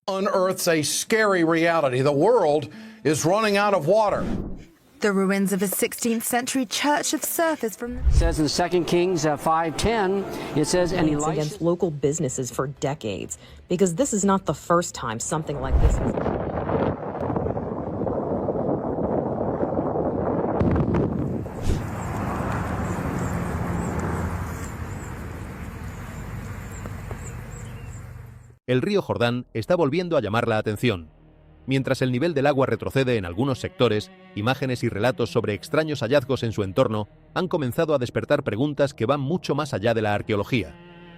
unearths a scary reality. The world is running out of water. The ruins of a 16th century church have surfaced from... It says in 2 Kings 5:10, it says, and Elisha... against local businesses for decades, because this is not the first time something like this has... El río Jordán está volviendo a llamar la atención. Mientras el nivel del agua retrocede en algunos sectores, imágenes y relatos sobre extraños hallazgos en su entorno han comenzado a despertar preguntas que van mucho más allá de la arqueología.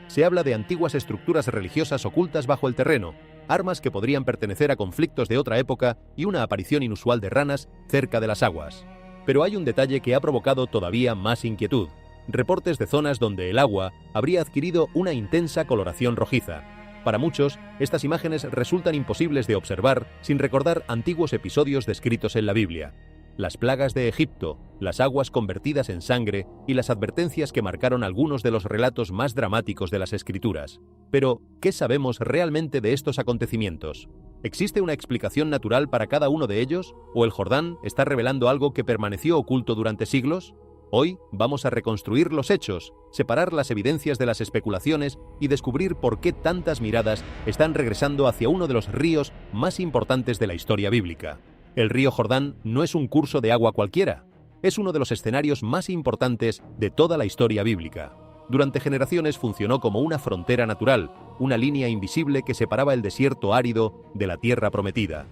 Se habla de antiguas estructuras religiosas ocultas bajo el terreno, armas que podrían pertenecer a conflictos de otra época y una aparición inusual de ranas cerca de las aguas. Pero hay un detalle que ha provocado todavía más inquietud: reportes de zonas donde el agua habría adquirido una intensa coloración rojiza. Para muchos, estas imágenes resultan imposibles de observar sin recordar antiguos episodios descritos en la Biblia. Las plagas de Egipto, las aguas convertidas en sangre y las advertencias que marcaron algunos de los relatos más dramáticos de las Escrituras. Pero, ¿qué sabemos realmente de estos acontecimientos? ¿Existe una explicación natural para cada uno de ellos? ¿O el Jordán está revelando algo que permaneció oculto durante siglos? Hoy vamos a reconstruir los hechos, separar las evidencias de las especulaciones y descubrir por qué tantas miradas están regresando hacia uno de los ríos más importantes de la historia bíblica. El río Jordán no es un curso de agua cualquiera, es uno de los escenarios más importantes de toda la historia bíblica. Durante generaciones funcionó como una frontera natural, una línea invisible que separaba el desierto árido de la tierra prometida.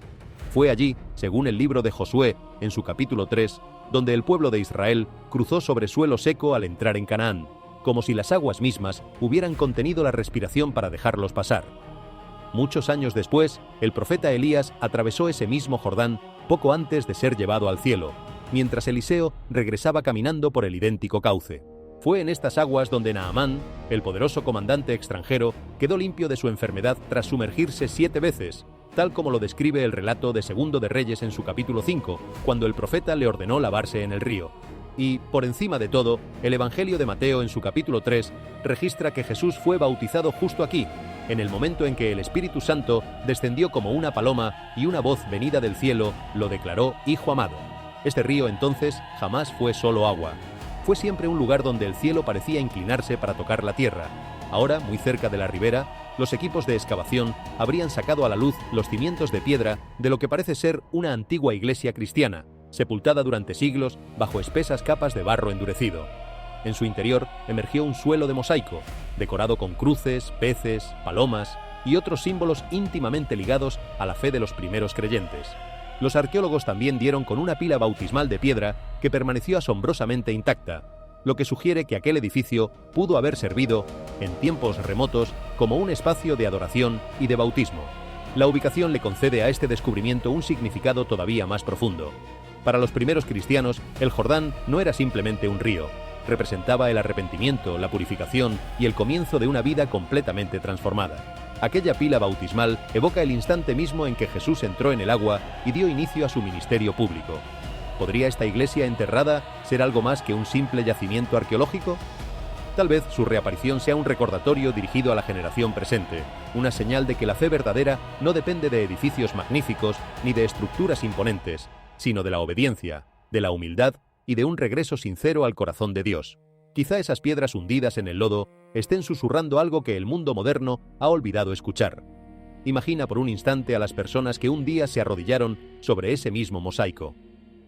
Fue allí, según el libro de Josué, en su capítulo 3, donde el pueblo de Israel cruzó sobre suelo seco al entrar en Canaán, como si las aguas mismas hubieran contenido la respiración para dejarlos pasar. Muchos años después, el profeta Elías atravesó ese mismo Jordán poco antes de ser llevado al cielo, mientras Eliseo regresaba caminando por el idéntico cauce. Fue en estas aguas donde Naamán, el poderoso comandante extranjero, quedó limpio de su enfermedad tras sumergirse 7 veces, tal como lo describe el relato de Segundo de Reyes en su capítulo 5, cuando el profeta le ordenó lavarse en el río. Y, por encima de todo, el Evangelio de Mateo en su capítulo 3 registra que Jesús fue bautizado justo aquí, en el momento en que el Espíritu Santo descendió como una paloma y una voz venida del cielo lo declaró Hijo amado. Este río entonces jamás fue solo agua. Fue siempre un lugar donde el cielo parecía inclinarse para tocar la tierra. Ahora, muy cerca de la ribera, los equipos de excavación habrían sacado a la luz los cimientos de piedra de lo que parece ser una antigua iglesia cristiana, sepultada durante siglos bajo espesas capas de barro endurecido. En su interior emergió un suelo de mosaico, decorado con cruces, peces, palomas y otros símbolos íntimamente ligados a la fe de los primeros creyentes. Los arqueólogos también dieron con una pila bautismal de piedra que permaneció asombrosamente intacta, lo que sugiere que aquel edificio pudo haber servido, en tiempos remotos, como un espacio de adoración y de bautismo. La ubicación le concede a este descubrimiento un significado todavía más profundo. Para los primeros cristianos, el Jordán no era simplemente un río, representaba el arrepentimiento, la purificación y el comienzo de una vida completamente transformada. Aquella pila bautismal evoca el instante mismo en que Jesús entró en el agua y dio inicio a su ministerio público. ¿Podría esta iglesia enterrada ser algo más que un simple yacimiento arqueológico? Tal vez su reaparición sea un recordatorio dirigido a la generación presente, una señal de que la fe verdadera no depende de edificios magníficos ni de estructuras imponentes, sino de la obediencia, de la humildad y de un regreso sincero al corazón de Dios. Quizá esas piedras hundidas en el lodo estén susurrando algo que el mundo moderno ha olvidado escuchar. Imagina por un instante a las personas que un día se arrodillaron sobre ese mismo mosaico.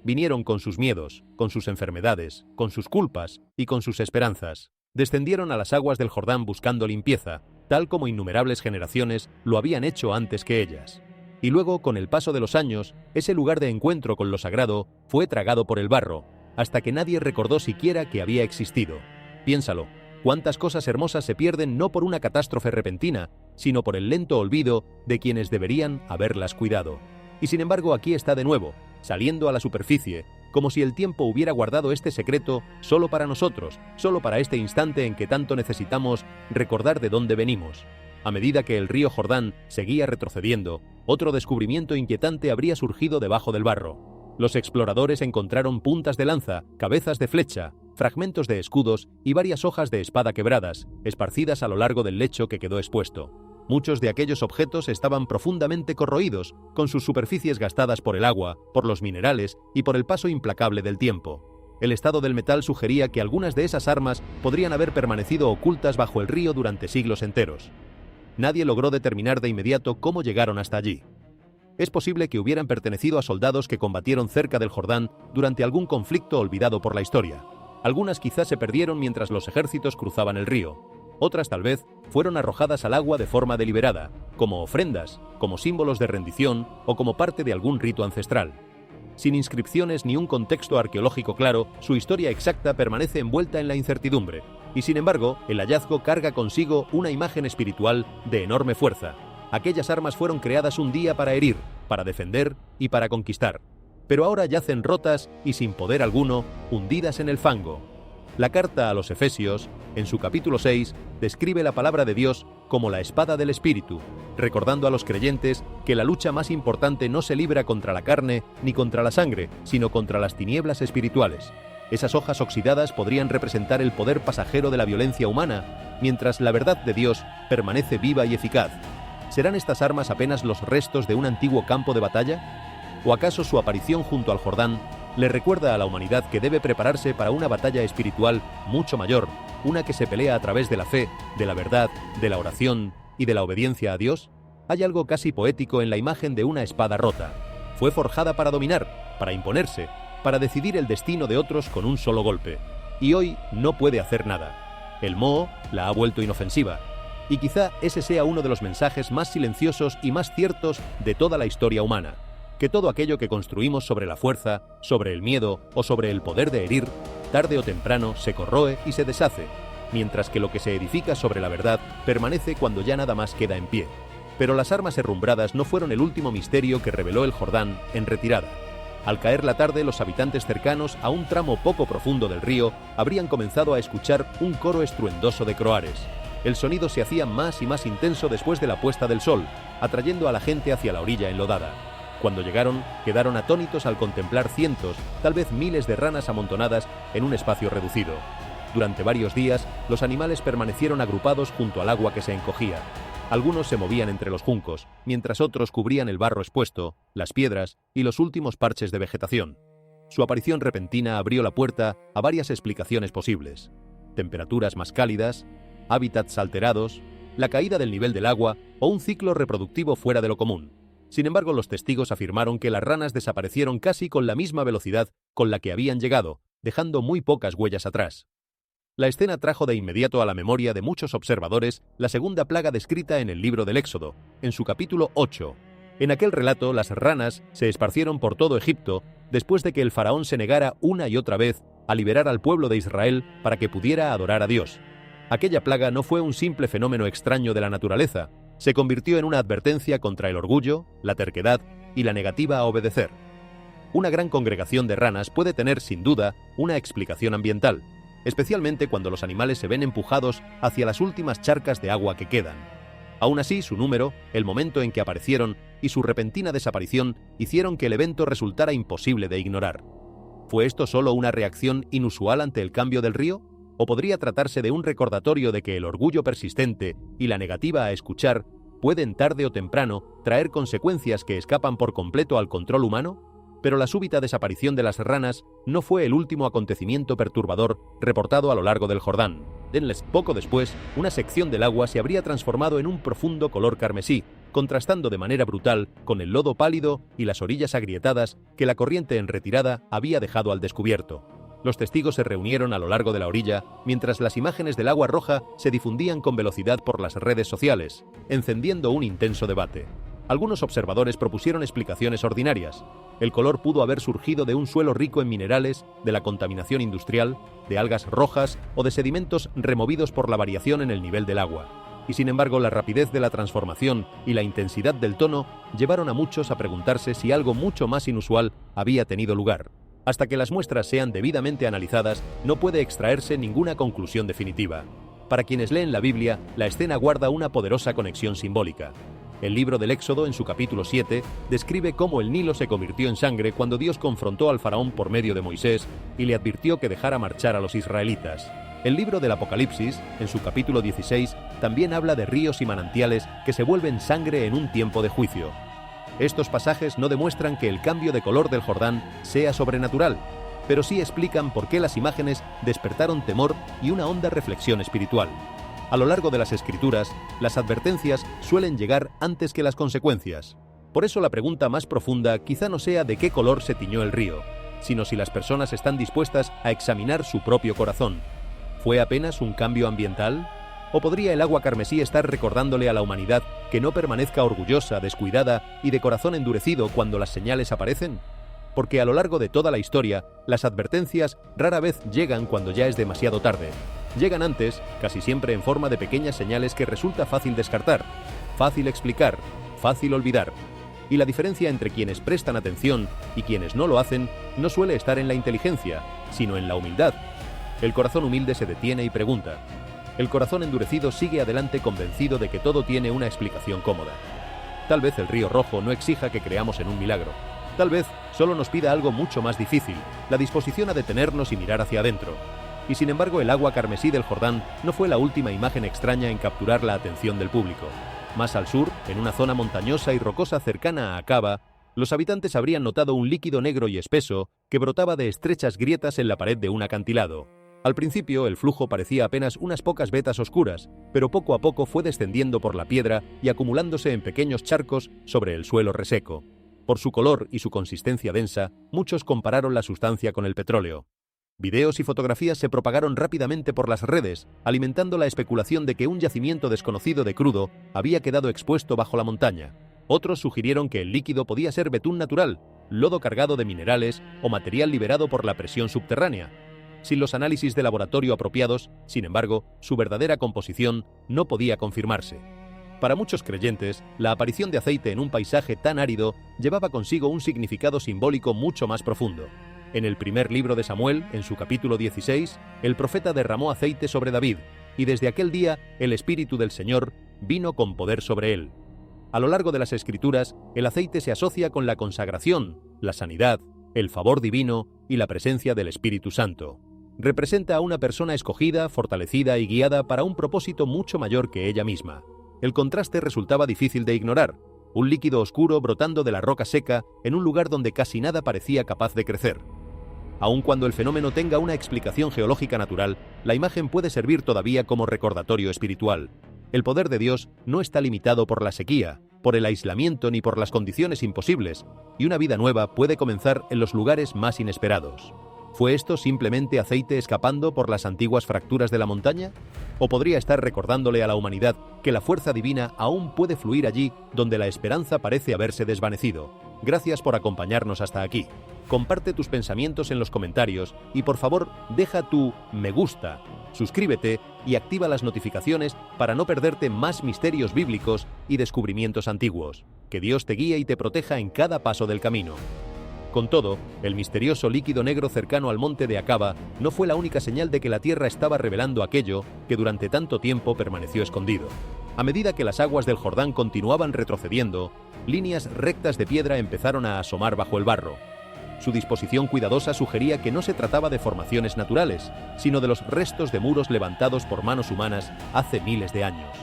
Vinieron con sus miedos, con sus enfermedades, con sus culpas y con sus esperanzas. Descendieron a las aguas del Jordán buscando limpieza, tal como innumerables generaciones lo habían hecho antes que ellas. Y luego, con el paso de los años, ese lugar de encuentro con lo sagrado fue tragado por el barro, hasta que nadie recordó siquiera que había existido. Piénsalo, cuántas cosas hermosas se pierden no por una catástrofe repentina, sino por el lento olvido de quienes deberían haberlas cuidado. Y sin embargo, aquí está de nuevo, saliendo a la superficie, como si el tiempo hubiera guardado este secreto solo para nosotros, solo para este instante en que tanto necesitamos recordar de dónde venimos. A medida que el río Jordán seguía retrocediendo, otro descubrimiento inquietante habría surgido debajo del barro. Los exploradores encontraron puntas de lanza, cabezas de flecha, fragmentos de escudos y varias hojas de espada quebradas, esparcidas a lo largo del lecho que quedó expuesto. Muchos de aquellos objetos estaban profundamente corroídos, con sus superficies gastadas por el agua, por los minerales y por el paso implacable del tiempo. El estado del metal sugería que algunas de esas armas podrían haber permanecido ocultas bajo el río durante siglos enteros. Nadie logró determinar de inmediato cómo llegaron hasta allí. Es posible que hubieran pertenecido a soldados que combatieron cerca del Jordán durante algún conflicto olvidado por la historia. Algunas quizás se perdieron mientras los ejércitos cruzaban el río. Otras tal vez fueron arrojadas al agua de forma deliberada, como ofrendas, como símbolos de rendición o como parte de algún rito ancestral. Sin inscripciones ni un contexto arqueológico claro, su historia exacta permanece envuelta en la incertidumbre, y sin embargo, el hallazgo carga consigo una imagen espiritual de enorme fuerza. Aquellas armas fueron creadas un día para herir, para defender y para conquistar. Pero ahora yacen rotas y sin poder alguno, hundidas en el fango. La carta a los Efesios, en su capítulo 6, describe la palabra de Dios como la espada del Espíritu, recordando a los creyentes que la lucha más importante no se libra contra la carne ni contra la sangre, sino contra las tinieblas espirituales. Esas hojas oxidadas podrían representar el poder pasajero de la violencia humana, mientras la verdad de Dios permanece viva y eficaz. ¿Serán estas armas apenas los restos de un antiguo campo de batalla? ¿O acaso su aparición junto al Jordán le recuerda a la humanidad que debe prepararse para una batalla espiritual mucho mayor, una que se pelea a través de la fe, de la verdad, de la oración y de la obediencia a Dios? Hay algo casi poético en la imagen de una espada rota. Fue forjada para dominar, para imponerse, para decidir el destino de otros con un solo golpe. Y hoy no puede hacer nada. El moho la ha vuelto inofensiva. Y quizá ese sea uno de los mensajes más silenciosos y más ciertos de toda la historia humana. Que todo aquello que construimos sobre la fuerza, sobre el miedo o sobre el poder de herir, tarde o temprano se corroe y se deshace, mientras que lo que se edifica sobre la verdad permanece cuando ya nada más queda en pie. Pero las armas herrumbradas no fueron el último misterio que reveló el Jordán en retirada. Al caer la tarde, los habitantes cercanos a un tramo poco profundo del río habrían comenzado a escuchar un coro estruendoso de croares. El sonido se hacía más y más intenso después de la puesta del sol, atrayendo a la gente hacia la orilla enlodada. Cuando llegaron, quedaron atónitos al contemplar cientos, tal vez miles de ranas amontonadas en un espacio reducido. Durante varios días, los animales permanecieron agrupados junto al agua que se encogía. Algunos se movían entre los juncos, mientras otros cubrían el barro expuesto, las piedras y los últimos parches de vegetación. Su aparición repentina abrió la puerta a varias explicaciones posibles: temperaturas más cálidas, hábitats alterados, la caída del nivel del agua o un ciclo reproductivo fuera de lo común. Sin embargo, los testigos afirmaron que las ranas desaparecieron casi con la misma velocidad con la que habían llegado, dejando muy pocas huellas atrás. La escena trajo de inmediato a la memoria de muchos observadores la segunda plaga descrita en el libro del Éxodo, en su capítulo 8. En aquel relato, las ranas se esparcieron por todo Egipto después de que el faraón se negara una y otra vez a liberar al pueblo de Israel para que pudiera adorar a Dios. Aquella plaga no fue un simple fenómeno extraño de la naturaleza, se convirtió en una advertencia contra el orgullo, la terquedad y la negativa a obedecer. Una gran congregación de ranas puede tener, sin duda, una explicación ambiental, especialmente cuando los animales se ven empujados hacia las últimas charcas de agua que quedan. Aún así, su número, el momento en que aparecieron y su repentina desaparición hicieron que el evento resultara imposible de ignorar. ¿Fue esto solo una reacción inusual ante el cambio del río? ¿O podría tratarse de un recordatorio de que el orgullo persistente y la negativa a escuchar pueden tarde o temprano traer consecuencias que escapan por completo al control humano? Pero la súbita desaparición de las ranas no fue el último acontecimiento perturbador reportado a lo largo del Jordán. Poco después, una sección del agua se habría transformado en un profundo color carmesí, contrastando de manera brutal con el lodo pálido y las orillas agrietadas que la corriente en retirada había dejado al descubierto. Los testigos se reunieron a lo largo de la orilla, mientras las imágenes del agua roja se difundían con velocidad por las redes sociales, encendiendo un intenso debate. Algunos observadores propusieron explicaciones ordinarias. El color pudo haber surgido de un suelo rico en minerales, de la contaminación industrial, de algas rojas o de sedimentos removidos por la variación en el nivel del agua. Y sin embargo, la rapidez de la transformación y la intensidad del tono llevaron a muchos a preguntarse si algo mucho más inusual había tenido lugar. Hasta que las muestras sean debidamente analizadas, no puede extraerse ninguna conclusión definitiva. Para quienes leen la Biblia, la escena guarda una poderosa conexión simbólica. El libro del Éxodo, en su capítulo 7, describe cómo el Nilo se convirtió en sangre cuando Dios confrontó al faraón por medio de Moisés y le advirtió que dejara marchar a los israelitas. El libro del Apocalipsis, en su capítulo 16, también habla de ríos y manantiales que se vuelven sangre en un tiempo de juicio. Estos pasajes no demuestran que el cambio de color del Jordán sea sobrenatural, pero sí explican por qué las imágenes despertaron temor y una honda reflexión espiritual. A lo largo de las Escrituras, las advertencias suelen llegar antes que las consecuencias. Por eso la pregunta más profunda quizá no sea de qué color se tiñó el río, sino si las personas están dispuestas a examinar su propio corazón. ¿Fue apenas un cambio ambiental? ¿O podría el agua carmesí estar recordándole a la humanidad que no permanezca orgullosa, descuidada y de corazón endurecido cuando las señales aparecen? Porque a lo largo de toda la historia, las advertencias rara vez llegan cuando ya es demasiado tarde. Llegan antes, casi siempre en forma de pequeñas señales que resulta fácil descartar, fácil explicar, fácil olvidar. Y la diferencia entre quienes prestan atención y quienes no lo hacen no suele estar en la inteligencia, sino en la humildad. El corazón humilde se detiene y pregunta. El corazón endurecido sigue adelante convencido de que todo tiene una explicación cómoda. Tal vez el río rojo no exija que creamos en un milagro. Tal vez solo nos pida algo mucho más difícil, la disposición a detenernos y mirar hacia adentro. Y sin embargo, el agua carmesí del Jordán no fue la última imagen extraña en capturar la atención del público. Más al sur, en una zona montañosa y rocosa cercana a Acaba, los habitantes habrían notado un líquido negro y espeso que brotaba de estrechas grietas en la pared de un acantilado. Al principio, el flujo parecía apenas unas pocas vetas oscuras, pero poco a poco fue descendiendo por la piedra y acumulándose en pequeños charcos sobre el suelo reseco. Por su color y su consistencia densa, muchos compararon la sustancia con el petróleo. Videos y fotografías se propagaron rápidamente por las redes, alimentando la especulación de que un yacimiento desconocido de crudo había quedado expuesto bajo la montaña. Otros sugirieron que el líquido podía ser betún natural, lodo cargado de minerales o material liberado por la presión subterránea. Sin los análisis de laboratorio apropiados, sin embargo, su verdadera composición no podía confirmarse. Para muchos creyentes, la aparición de aceite en un paisaje tan árido llevaba consigo un significado simbólico mucho más profundo. En el primer libro de Samuel, en su capítulo 16, el profeta derramó aceite sobre David, y desde aquel día el Espíritu del Señor vino con poder sobre él. A lo largo de las Escrituras, el aceite se asocia con la consagración, la sanidad, el favor divino y la presencia del Espíritu Santo. Representa a una persona escogida, fortalecida y guiada para un propósito mucho mayor que ella misma. El contraste resultaba difícil de ignorar, un líquido oscuro brotando de la roca seca en un lugar donde casi nada parecía capaz de crecer. Aun cuando el fenómeno tenga una explicación geológica natural, la imagen puede servir todavía como recordatorio espiritual. El poder de Dios no está limitado por la sequía, por el aislamiento ni por las condiciones imposibles, y una vida nueva puede comenzar en los lugares más inesperados. ¿Fue esto simplemente aceite escapando por las antiguas fracturas de la montaña? ¿O podría estar recordándole a la humanidad que la fuerza divina aún puede fluir allí donde la esperanza parece haberse desvanecido? Gracias por acompañarnos hasta aquí. Comparte tus pensamientos en los comentarios y por favor deja tu me gusta, suscríbete y activa las notificaciones para no perderte más misterios bíblicos y descubrimientos antiguos. Que Dios te guíe y te proteja en cada paso del camino. Con todo, el misterioso líquido negro cercano al monte de Acaba no fue la única señal de que la tierra estaba revelando aquello que durante tanto tiempo permaneció escondido. A medida que las aguas del Jordán continuaban retrocediendo, líneas rectas de piedra empezaron a asomar bajo el barro. Su disposición cuidadosa sugería que no se trataba de formaciones naturales, sino de los restos de muros levantados por manos humanas hace miles de años.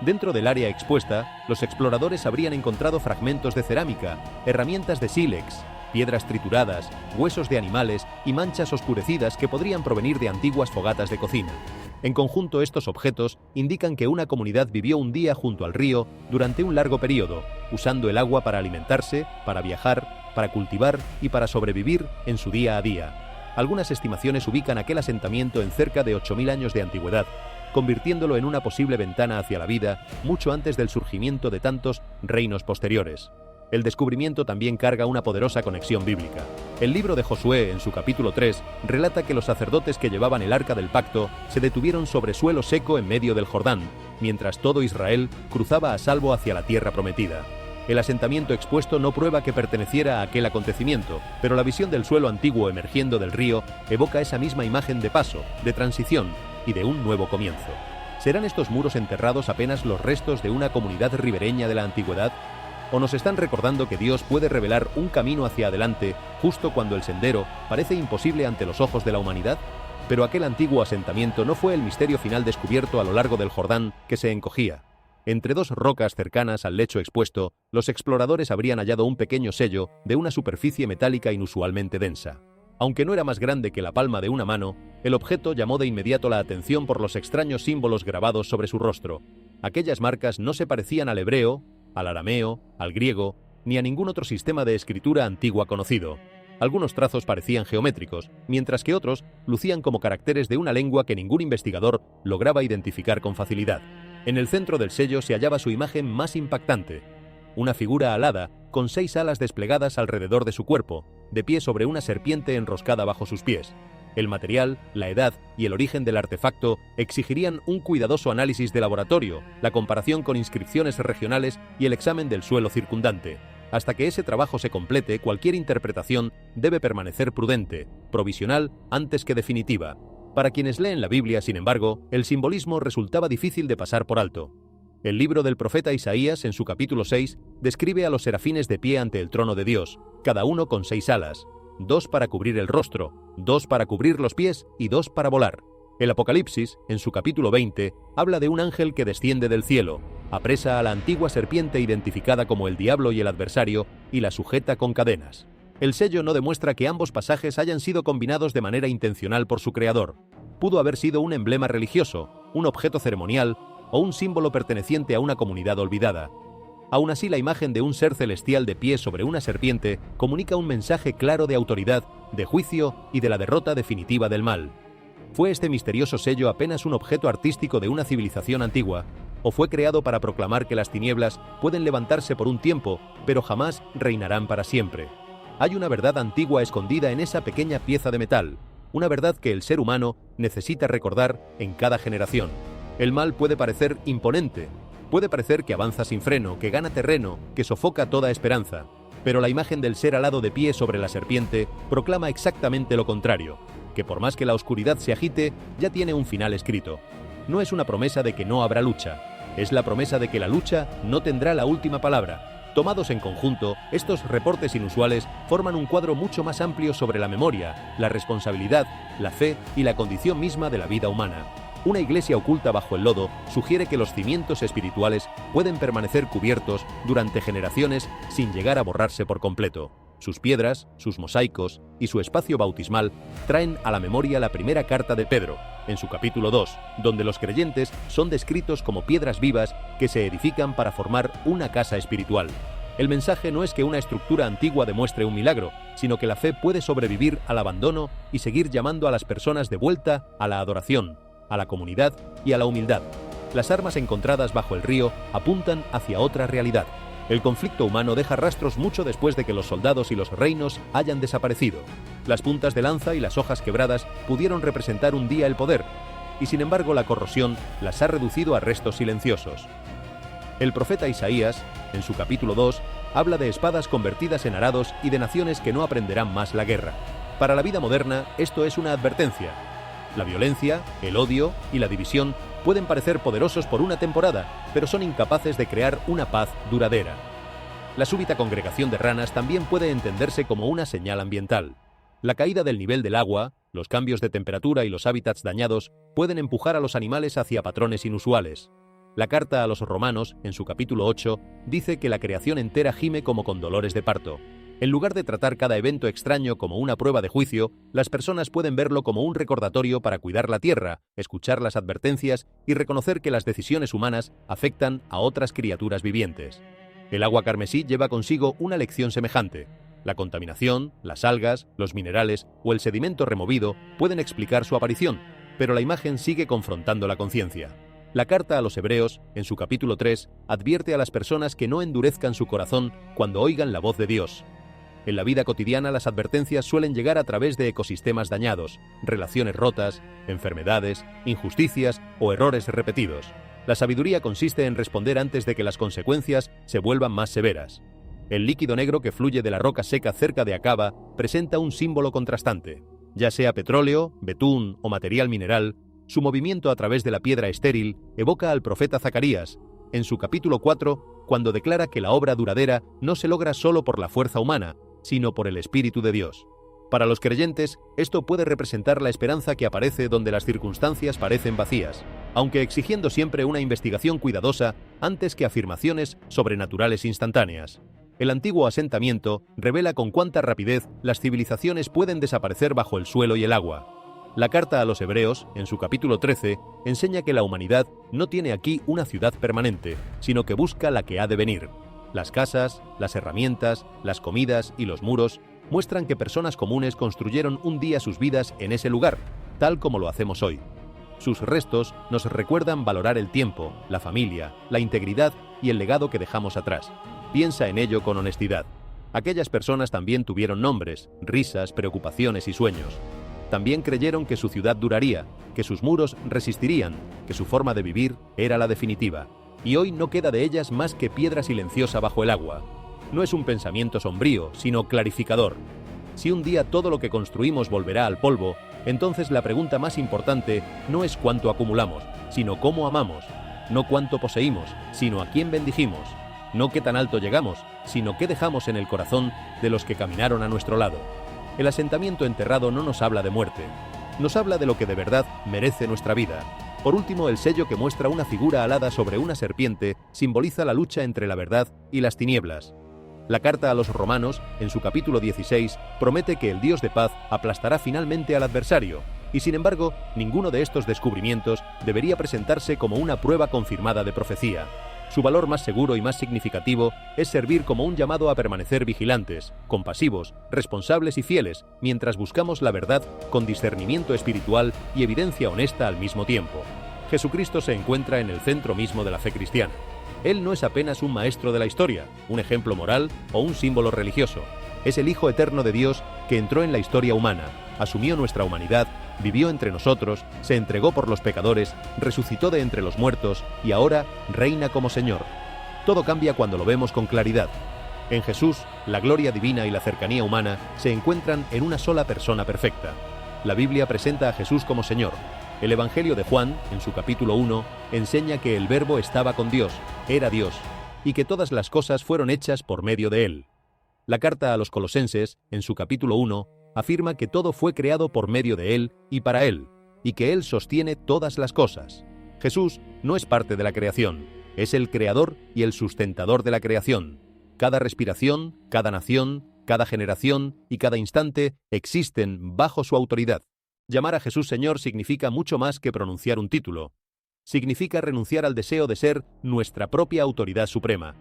Dentro del área expuesta, los exploradores habrían encontrado fragmentos de cerámica, herramientas de sílex, piedras trituradas, huesos de animales y manchas oscurecidas que podrían provenir de antiguas fogatas de cocina. En conjunto, estos objetos indican que una comunidad vivió un día junto al río durante un largo periodo, usando el agua para alimentarse, para viajar, para cultivar y para sobrevivir en su día a día. Algunas estimaciones ubican aquel asentamiento en cerca de 8.000 años de antigüedad, convirtiéndolo en una posible ventana hacia la vida mucho antes del surgimiento de tantos reinos posteriores. El descubrimiento también carga una poderosa conexión bíblica. El libro de Josué, en su capítulo 3, relata que los sacerdotes que llevaban el arca del pacto se detuvieron sobre suelo seco en medio del Jordán, mientras todo Israel cruzaba a salvo hacia la tierra prometida. El asentamiento expuesto no prueba que perteneciera a aquel acontecimiento, pero la visión del suelo antiguo emergiendo del río evoca esa misma imagen de paso, de transición y de un nuevo comienzo. ¿Serán estos muros enterrados apenas los restos de una comunidad ribereña de la antigüedad? ¿O nos están recordando que Dios puede revelar un camino hacia adelante justo cuando el sendero parece imposible ante los ojos de la humanidad? Pero aquel antiguo asentamiento no fue el misterio final descubierto a lo largo del Jordán que se encogía. Entre dos rocas cercanas al lecho expuesto, los exploradores habrían hallado un pequeño sello de una superficie metálica inusualmente densa. Aunque no era más grande que la palma de una mano, el objeto llamó de inmediato la atención por los extraños símbolos grabados sobre su rostro. Aquellas marcas no se parecían al hebreo, al arameo, al griego, ni a ningún otro sistema de escritura antigua conocido. Algunos trazos parecían geométricos, mientras que otros lucían como caracteres de una lengua que ningún investigador lograba identificar con facilidad. En el centro del sello se hallaba su imagen más impactante: una figura alada con 6 alas desplegadas alrededor de su cuerpo, de pie sobre una serpiente enroscada bajo sus pies. El material, la edad y el origen del artefacto exigirían un cuidadoso análisis de laboratorio, la comparación con inscripciones regionales y el examen del suelo circundante. Hasta que ese trabajo se complete, cualquier interpretación debe permanecer prudente, provisional antes que definitiva. Para quienes leen la Biblia, sin embargo, el simbolismo resultaba difícil de pasar por alto. El libro del profeta Isaías, en su capítulo 6, describe a los serafines de pie ante el trono de Dios, cada uno con 6 alas, 2 para cubrir el rostro, 2 para cubrir los pies y 2 para volar. El Apocalipsis, en su capítulo 20, habla de un ángel que desciende del cielo, apresa a la antigua serpiente identificada como el diablo y el adversario y la sujeta con cadenas. El sello no demuestra que ambos pasajes hayan sido combinados de manera intencional por su creador. Pudo haber sido un emblema religioso, un objeto ceremonial o un símbolo perteneciente a una comunidad olvidada. Aún así, la imagen de un ser celestial de pie sobre una serpiente comunica un mensaje claro de autoridad, de juicio y de la derrota definitiva del mal. ¿Fue este misterioso sello apenas un objeto artístico de una civilización antigua? ¿O fue creado para proclamar que las tinieblas pueden levantarse por un tiempo, pero jamás reinarán para siempre? Hay una verdad antigua escondida en esa pequeña pieza de metal, una verdad que el ser humano necesita recordar en cada generación. El mal puede parecer imponente, puede parecer que avanza sin freno, que gana terreno, que sofoca toda esperanza, pero la imagen del ser alado de pie sobre la serpiente proclama exactamente lo contrario, que por más que la oscuridad se agite, ya tiene un final escrito. No es una promesa de que no habrá lucha, es la promesa de que la lucha no tendrá la última palabra. Tomados en conjunto, estos reportes inusuales forman un cuadro mucho más amplio sobre la memoria, la responsabilidad, la fe y la condición misma de la vida humana. Una iglesia oculta bajo el lodo sugiere que los cimientos espirituales pueden permanecer cubiertos durante generaciones sin llegar a borrarse por completo. Sus piedras, sus mosaicos y su espacio bautismal traen a la memoria la primera carta de Pedro, en su capítulo 2, donde los creyentes son descritos como piedras vivas que se edifican para formar una casa espiritual. El mensaje no es que una estructura antigua demuestre un milagro, sino que la fe puede sobrevivir al abandono y seguir llamando a las personas de vuelta a la adoración, a la comunidad y a la humildad. Las armas encontradas bajo el río apuntan hacia otra realidad. El conflicto humano deja rastros mucho después de que los soldados y los reinos hayan desaparecido. Las puntas de lanza y las hojas quebradas pudieron representar un día el poder, y sin embargo la corrosión las ha reducido a restos silenciosos. El profeta Isaías, en su capítulo 2, habla de espadas convertidas en arados y de naciones que no aprenderán más la guerra. Para la vida moderna, esto es una advertencia. La violencia, el odio y la división pueden parecer poderosos por una temporada, pero son incapaces de crear una paz duradera. La súbita congregación de ranas también puede entenderse como una señal ambiental. La caída del nivel del agua, los cambios de temperatura y los hábitats dañados pueden empujar a los animales hacia patrones inusuales. La carta a los romanos, en su capítulo 8, dice que la creación entera gime como con dolores de parto. En lugar de tratar cada evento extraño como una prueba de juicio, las personas pueden verlo como un recordatorio para cuidar la tierra, escuchar las advertencias y reconocer que las decisiones humanas afectan a otras criaturas vivientes. El agua carmesí lleva consigo una lección semejante. La contaminación, las algas, los minerales o el sedimento removido pueden explicar su aparición, pero la imagen sigue confrontando la conciencia. La carta a los hebreos, en su capítulo 3, advierte a las personas que no endurezcan su corazón cuando oigan la voz de Dios. En la vida cotidiana las advertencias suelen llegar a través de ecosistemas dañados, relaciones rotas, enfermedades, injusticias o errores repetidos. La sabiduría consiste en responder antes de que las consecuencias se vuelvan más severas. El líquido negro que fluye de la roca seca cerca de Acaba presenta un símbolo contrastante. Ya sea petróleo, betún o material mineral, su movimiento a través de la piedra estéril evoca al profeta Zacarías, en su capítulo 4, cuando declara que la obra duradera no se logra solo por la fuerza humana, sino por el Espíritu de Dios. Para los creyentes, esto puede representar la esperanza que aparece donde las circunstancias parecen vacías, aunque exigiendo siempre una investigación cuidadosa antes que afirmaciones sobrenaturales instantáneas. El antiguo asentamiento revela con cuánta rapidez las civilizaciones pueden desaparecer bajo el suelo y el agua. La carta a los Hebreos, en su capítulo 13, enseña que la humanidad no tiene aquí una ciudad permanente, sino que busca la que ha de venir. Las casas, las herramientas, las comidas y los muros muestran que personas comunes construyeron un día sus vidas en ese lugar, tal como lo hacemos hoy. Sus restos nos recuerdan valorar el tiempo, la familia, la integridad y el legado que dejamos atrás. Piensa en ello con honestidad. Aquellas personas también tuvieron nombres, risas, preocupaciones y sueños. También creyeron que su ciudad duraría, que sus muros resistirían, que su forma de vivir era la definitiva. Y hoy no queda de ellas más que piedra silenciosa bajo el agua. No es un pensamiento sombrío, sino clarificador. Si un día todo lo que construimos volverá al polvo, entonces la pregunta más importante no es cuánto acumulamos, sino cómo amamos. No cuánto poseímos, sino a quién bendijimos. No qué tan alto llegamos, sino qué dejamos en el corazón de los que caminaron a nuestro lado. El asentamiento enterrado no nos habla de muerte, nos habla de lo que de verdad merece nuestra vida. Por último, el sello que muestra una figura alada sobre una serpiente simboliza la lucha entre la verdad y las tinieblas. La carta a los romanos, en su capítulo 16, promete que el Dios de paz aplastará finalmente al adversario, y sin embargo, ninguno de estos descubrimientos debería presentarse como una prueba confirmada de profecía. Su valor más seguro y más significativo es servir como un llamado a permanecer vigilantes, compasivos, responsables y fieles, mientras buscamos la verdad con discernimiento espiritual y evidencia honesta al mismo tiempo. Jesucristo se encuentra en el centro mismo de la fe cristiana. Él no es apenas un maestro de la historia, un ejemplo moral o un símbolo religioso. Es el Hijo eterno de Dios que entró en la historia humana, asumió nuestra humanidad, vivió entre nosotros, se entregó por los pecadores, resucitó de entre los muertos y ahora reina como Señor. Todo cambia cuando lo vemos con claridad. En Jesús, la gloria divina y la cercanía humana se encuentran en una sola persona perfecta. La Biblia presenta a Jesús como Señor. El Evangelio de Juan, en su capítulo 1, enseña que el Verbo estaba con Dios, era Dios, y que todas las cosas fueron hechas por medio de Él. La carta a los Colosenses, en su capítulo 1, afirma que todo fue creado por medio de Él y para Él, y que Él sostiene todas las cosas. Jesús no es parte de la creación, es el creador y el sustentador de la creación. Cada respiración, cada nación, cada generación y cada instante existen bajo su autoridad. Llamar a Jesús Señor significa mucho más que pronunciar un título. Significa renunciar al deseo de ser nuestra propia autoridad suprema.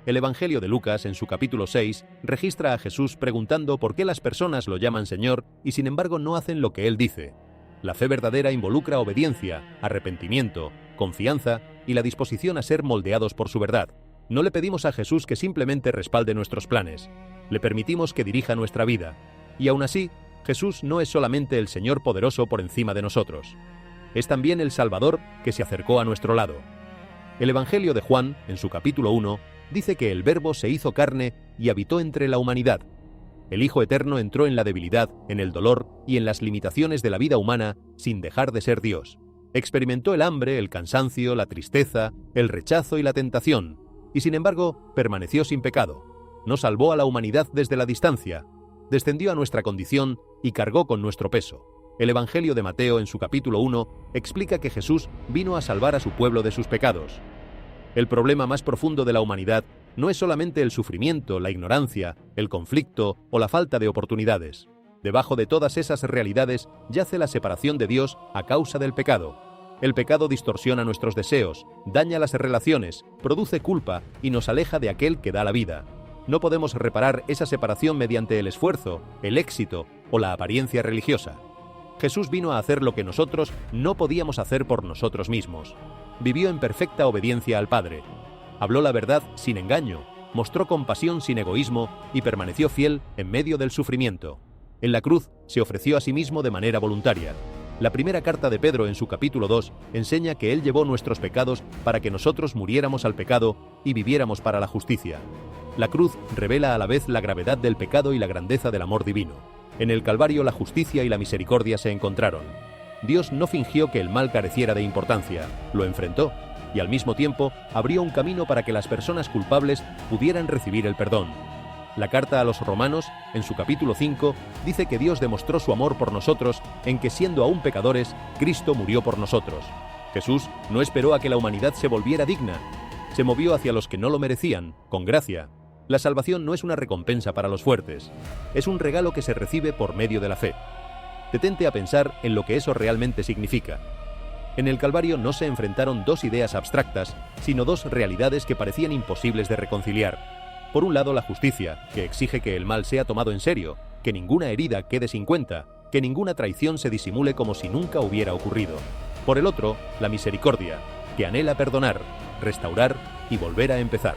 El Evangelio de Lucas, en su capítulo 6, registra a Jesús preguntando por qué las personas lo llaman Señor y sin embargo no hacen lo que Él dice. La fe verdadera involucra obediencia, arrepentimiento, confianza y la disposición a ser moldeados por su verdad. No le pedimos a Jesús que simplemente respalde nuestros planes. Le permitimos que dirija nuestra vida. Y aún así, Jesús no es solamente el Señor poderoso por encima de nosotros. Es también el Salvador que se acercó a nuestro lado. El Evangelio de Juan, en su capítulo 1, dice que el Verbo se hizo carne y habitó entre la humanidad. El Hijo Eterno entró en la debilidad, en el dolor y en las limitaciones de la vida humana sin dejar de ser Dios. Experimentó el hambre, el cansancio, la tristeza, el rechazo y la tentación, y sin embargo permaneció sin pecado. No salvó a la humanidad desde la distancia, descendió a nuestra condición y cargó con nuestro peso. El Evangelio de Mateo, en su capítulo 1, explica que Jesús vino a salvar a su pueblo de sus pecados. El problema más profundo de la humanidad no es solamente el sufrimiento, la ignorancia, el conflicto o la falta de oportunidades. Debajo de todas esas realidades yace la separación de Dios a causa del pecado. El pecado distorsiona nuestros deseos, daña las relaciones, produce culpa y nos aleja de aquel que da la vida. No podemos reparar esa separación mediante el esfuerzo, el éxito o la apariencia religiosa. Jesús vino a hacer lo que nosotros no podíamos hacer por nosotros mismos. Vivió en perfecta obediencia al Padre. Habló la verdad sin engaño, mostró compasión sin egoísmo y permaneció fiel en medio del sufrimiento. En la cruz se ofreció a sí mismo de manera voluntaria. La primera carta de Pedro, en su capítulo 2, enseña que Él llevó nuestros pecados para que nosotros muriéramos al pecado y viviéramos para la justicia. La cruz revela a la vez la gravedad del pecado y la grandeza del amor divino. En el Calvario la justicia y la misericordia se encontraron. Dios no fingió que el mal careciera de importancia, lo enfrentó y al mismo tiempo abrió un camino para que las personas culpables pudieran recibir el perdón. La carta a los Romanos, en su capítulo 5, dice que Dios demostró su amor por nosotros en que, siendo aún pecadores, Cristo murió por nosotros. Jesús no esperó a que la humanidad se volviera digna. Se movió hacia los que no lo merecían, con gracia. La salvación no es una recompensa para los fuertes. Es un regalo que se recibe por medio de la fe. Detente a pensar en lo que eso realmente significa. En el Calvario no se enfrentaron dos ideas abstractas, sino dos realidades que parecían imposibles de reconciliar. Por un lado, la justicia, que exige que el mal sea tomado en serio, que ninguna herida quede sin cuenta, que ninguna traición se disimule como si nunca hubiera ocurrido. Por el otro, la misericordia, que anhela perdonar, restaurar y volver a empezar.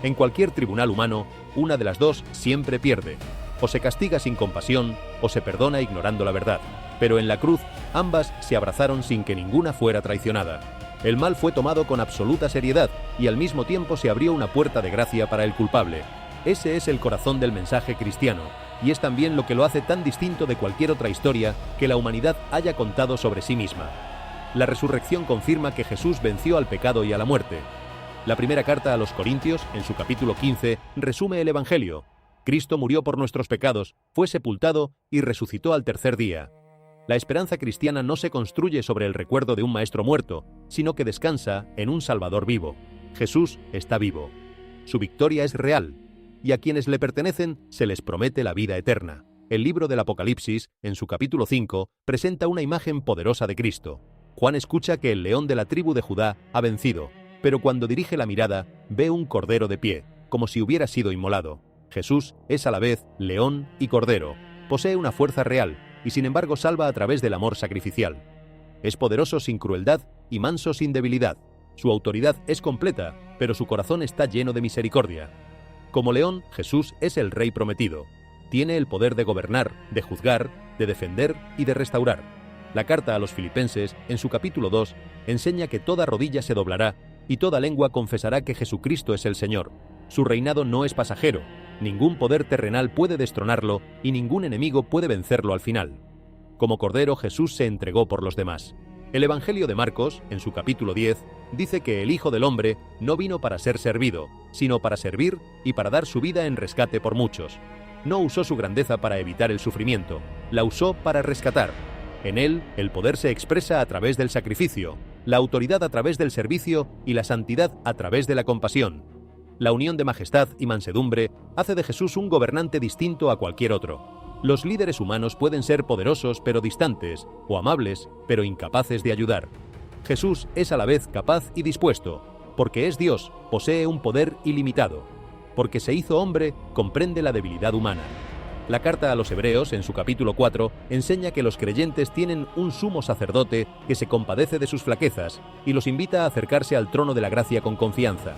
En cualquier tribunal humano, una de las dos siempre pierde. O se castiga sin compasión, o se perdona ignorando la verdad. Pero en la cruz, ambas se abrazaron sin que ninguna fuera traicionada. El mal fue tomado con absoluta seriedad y al mismo tiempo se abrió una puerta de gracia para el culpable. Ese es el corazón del mensaje cristiano, y es también lo que lo hace tan distinto de cualquier otra historia que la humanidad haya contado sobre sí misma. La resurrección confirma que Jesús venció al pecado y a la muerte. La primera carta a los Corintios, en su capítulo 15, resume el Evangelio. Cristo murió por nuestros pecados, fue sepultado y resucitó al tercer día. La esperanza cristiana no se construye sobre el recuerdo de un maestro muerto, sino que descansa en un Salvador vivo. Jesús está vivo. Su victoria es real, y a quienes le pertenecen se les promete la vida eterna. El libro del Apocalipsis, en su capítulo 5, presenta una imagen poderosa de Cristo. Juan escucha que el león de la tribu de Judá ha vencido, pero cuando dirige la mirada, ve un cordero de pie, como si hubiera sido inmolado. Jesús es a la vez león y cordero. Posee una fuerza real, y sin embargo salva a través del amor sacrificial. Es poderoso sin crueldad y manso sin debilidad. Su autoridad es completa, pero su corazón está lleno de misericordia. Como león, Jesús es el Rey prometido. Tiene el poder de gobernar, de juzgar, de defender y de restaurar. La carta a los Filipenses, en su capítulo 2, enseña que toda rodilla se doblará y toda lengua confesará que Jesucristo es el Señor. Su reinado no es pasajero. Ningún poder terrenal puede destronarlo y ningún enemigo puede vencerlo al final. Como Cordero, Jesús se entregó por los demás. El Evangelio de Marcos, en su capítulo 10, dice que el Hijo del Hombre no vino para ser servido, sino para servir y para dar su vida en rescate por muchos. No usó su grandeza para evitar el sufrimiento, la usó para rescatar. En él, el poder se expresa a través del sacrificio, la autoridad a través del servicio y la santidad a través de la compasión. La unión de majestad y mansedumbre hace de Jesús un gobernante distinto a cualquier otro. Los líderes humanos pueden ser poderosos pero distantes, o amables pero incapaces de ayudar. Jesús es a la vez capaz y dispuesto, porque es Dios, posee un poder ilimitado. Porque se hizo hombre, comprende la debilidad humana. La carta a los Hebreos, en su capítulo 4, enseña que los creyentes tienen un sumo sacerdote que se compadece de sus flaquezas y los invita a acercarse al trono de la gracia con confianza.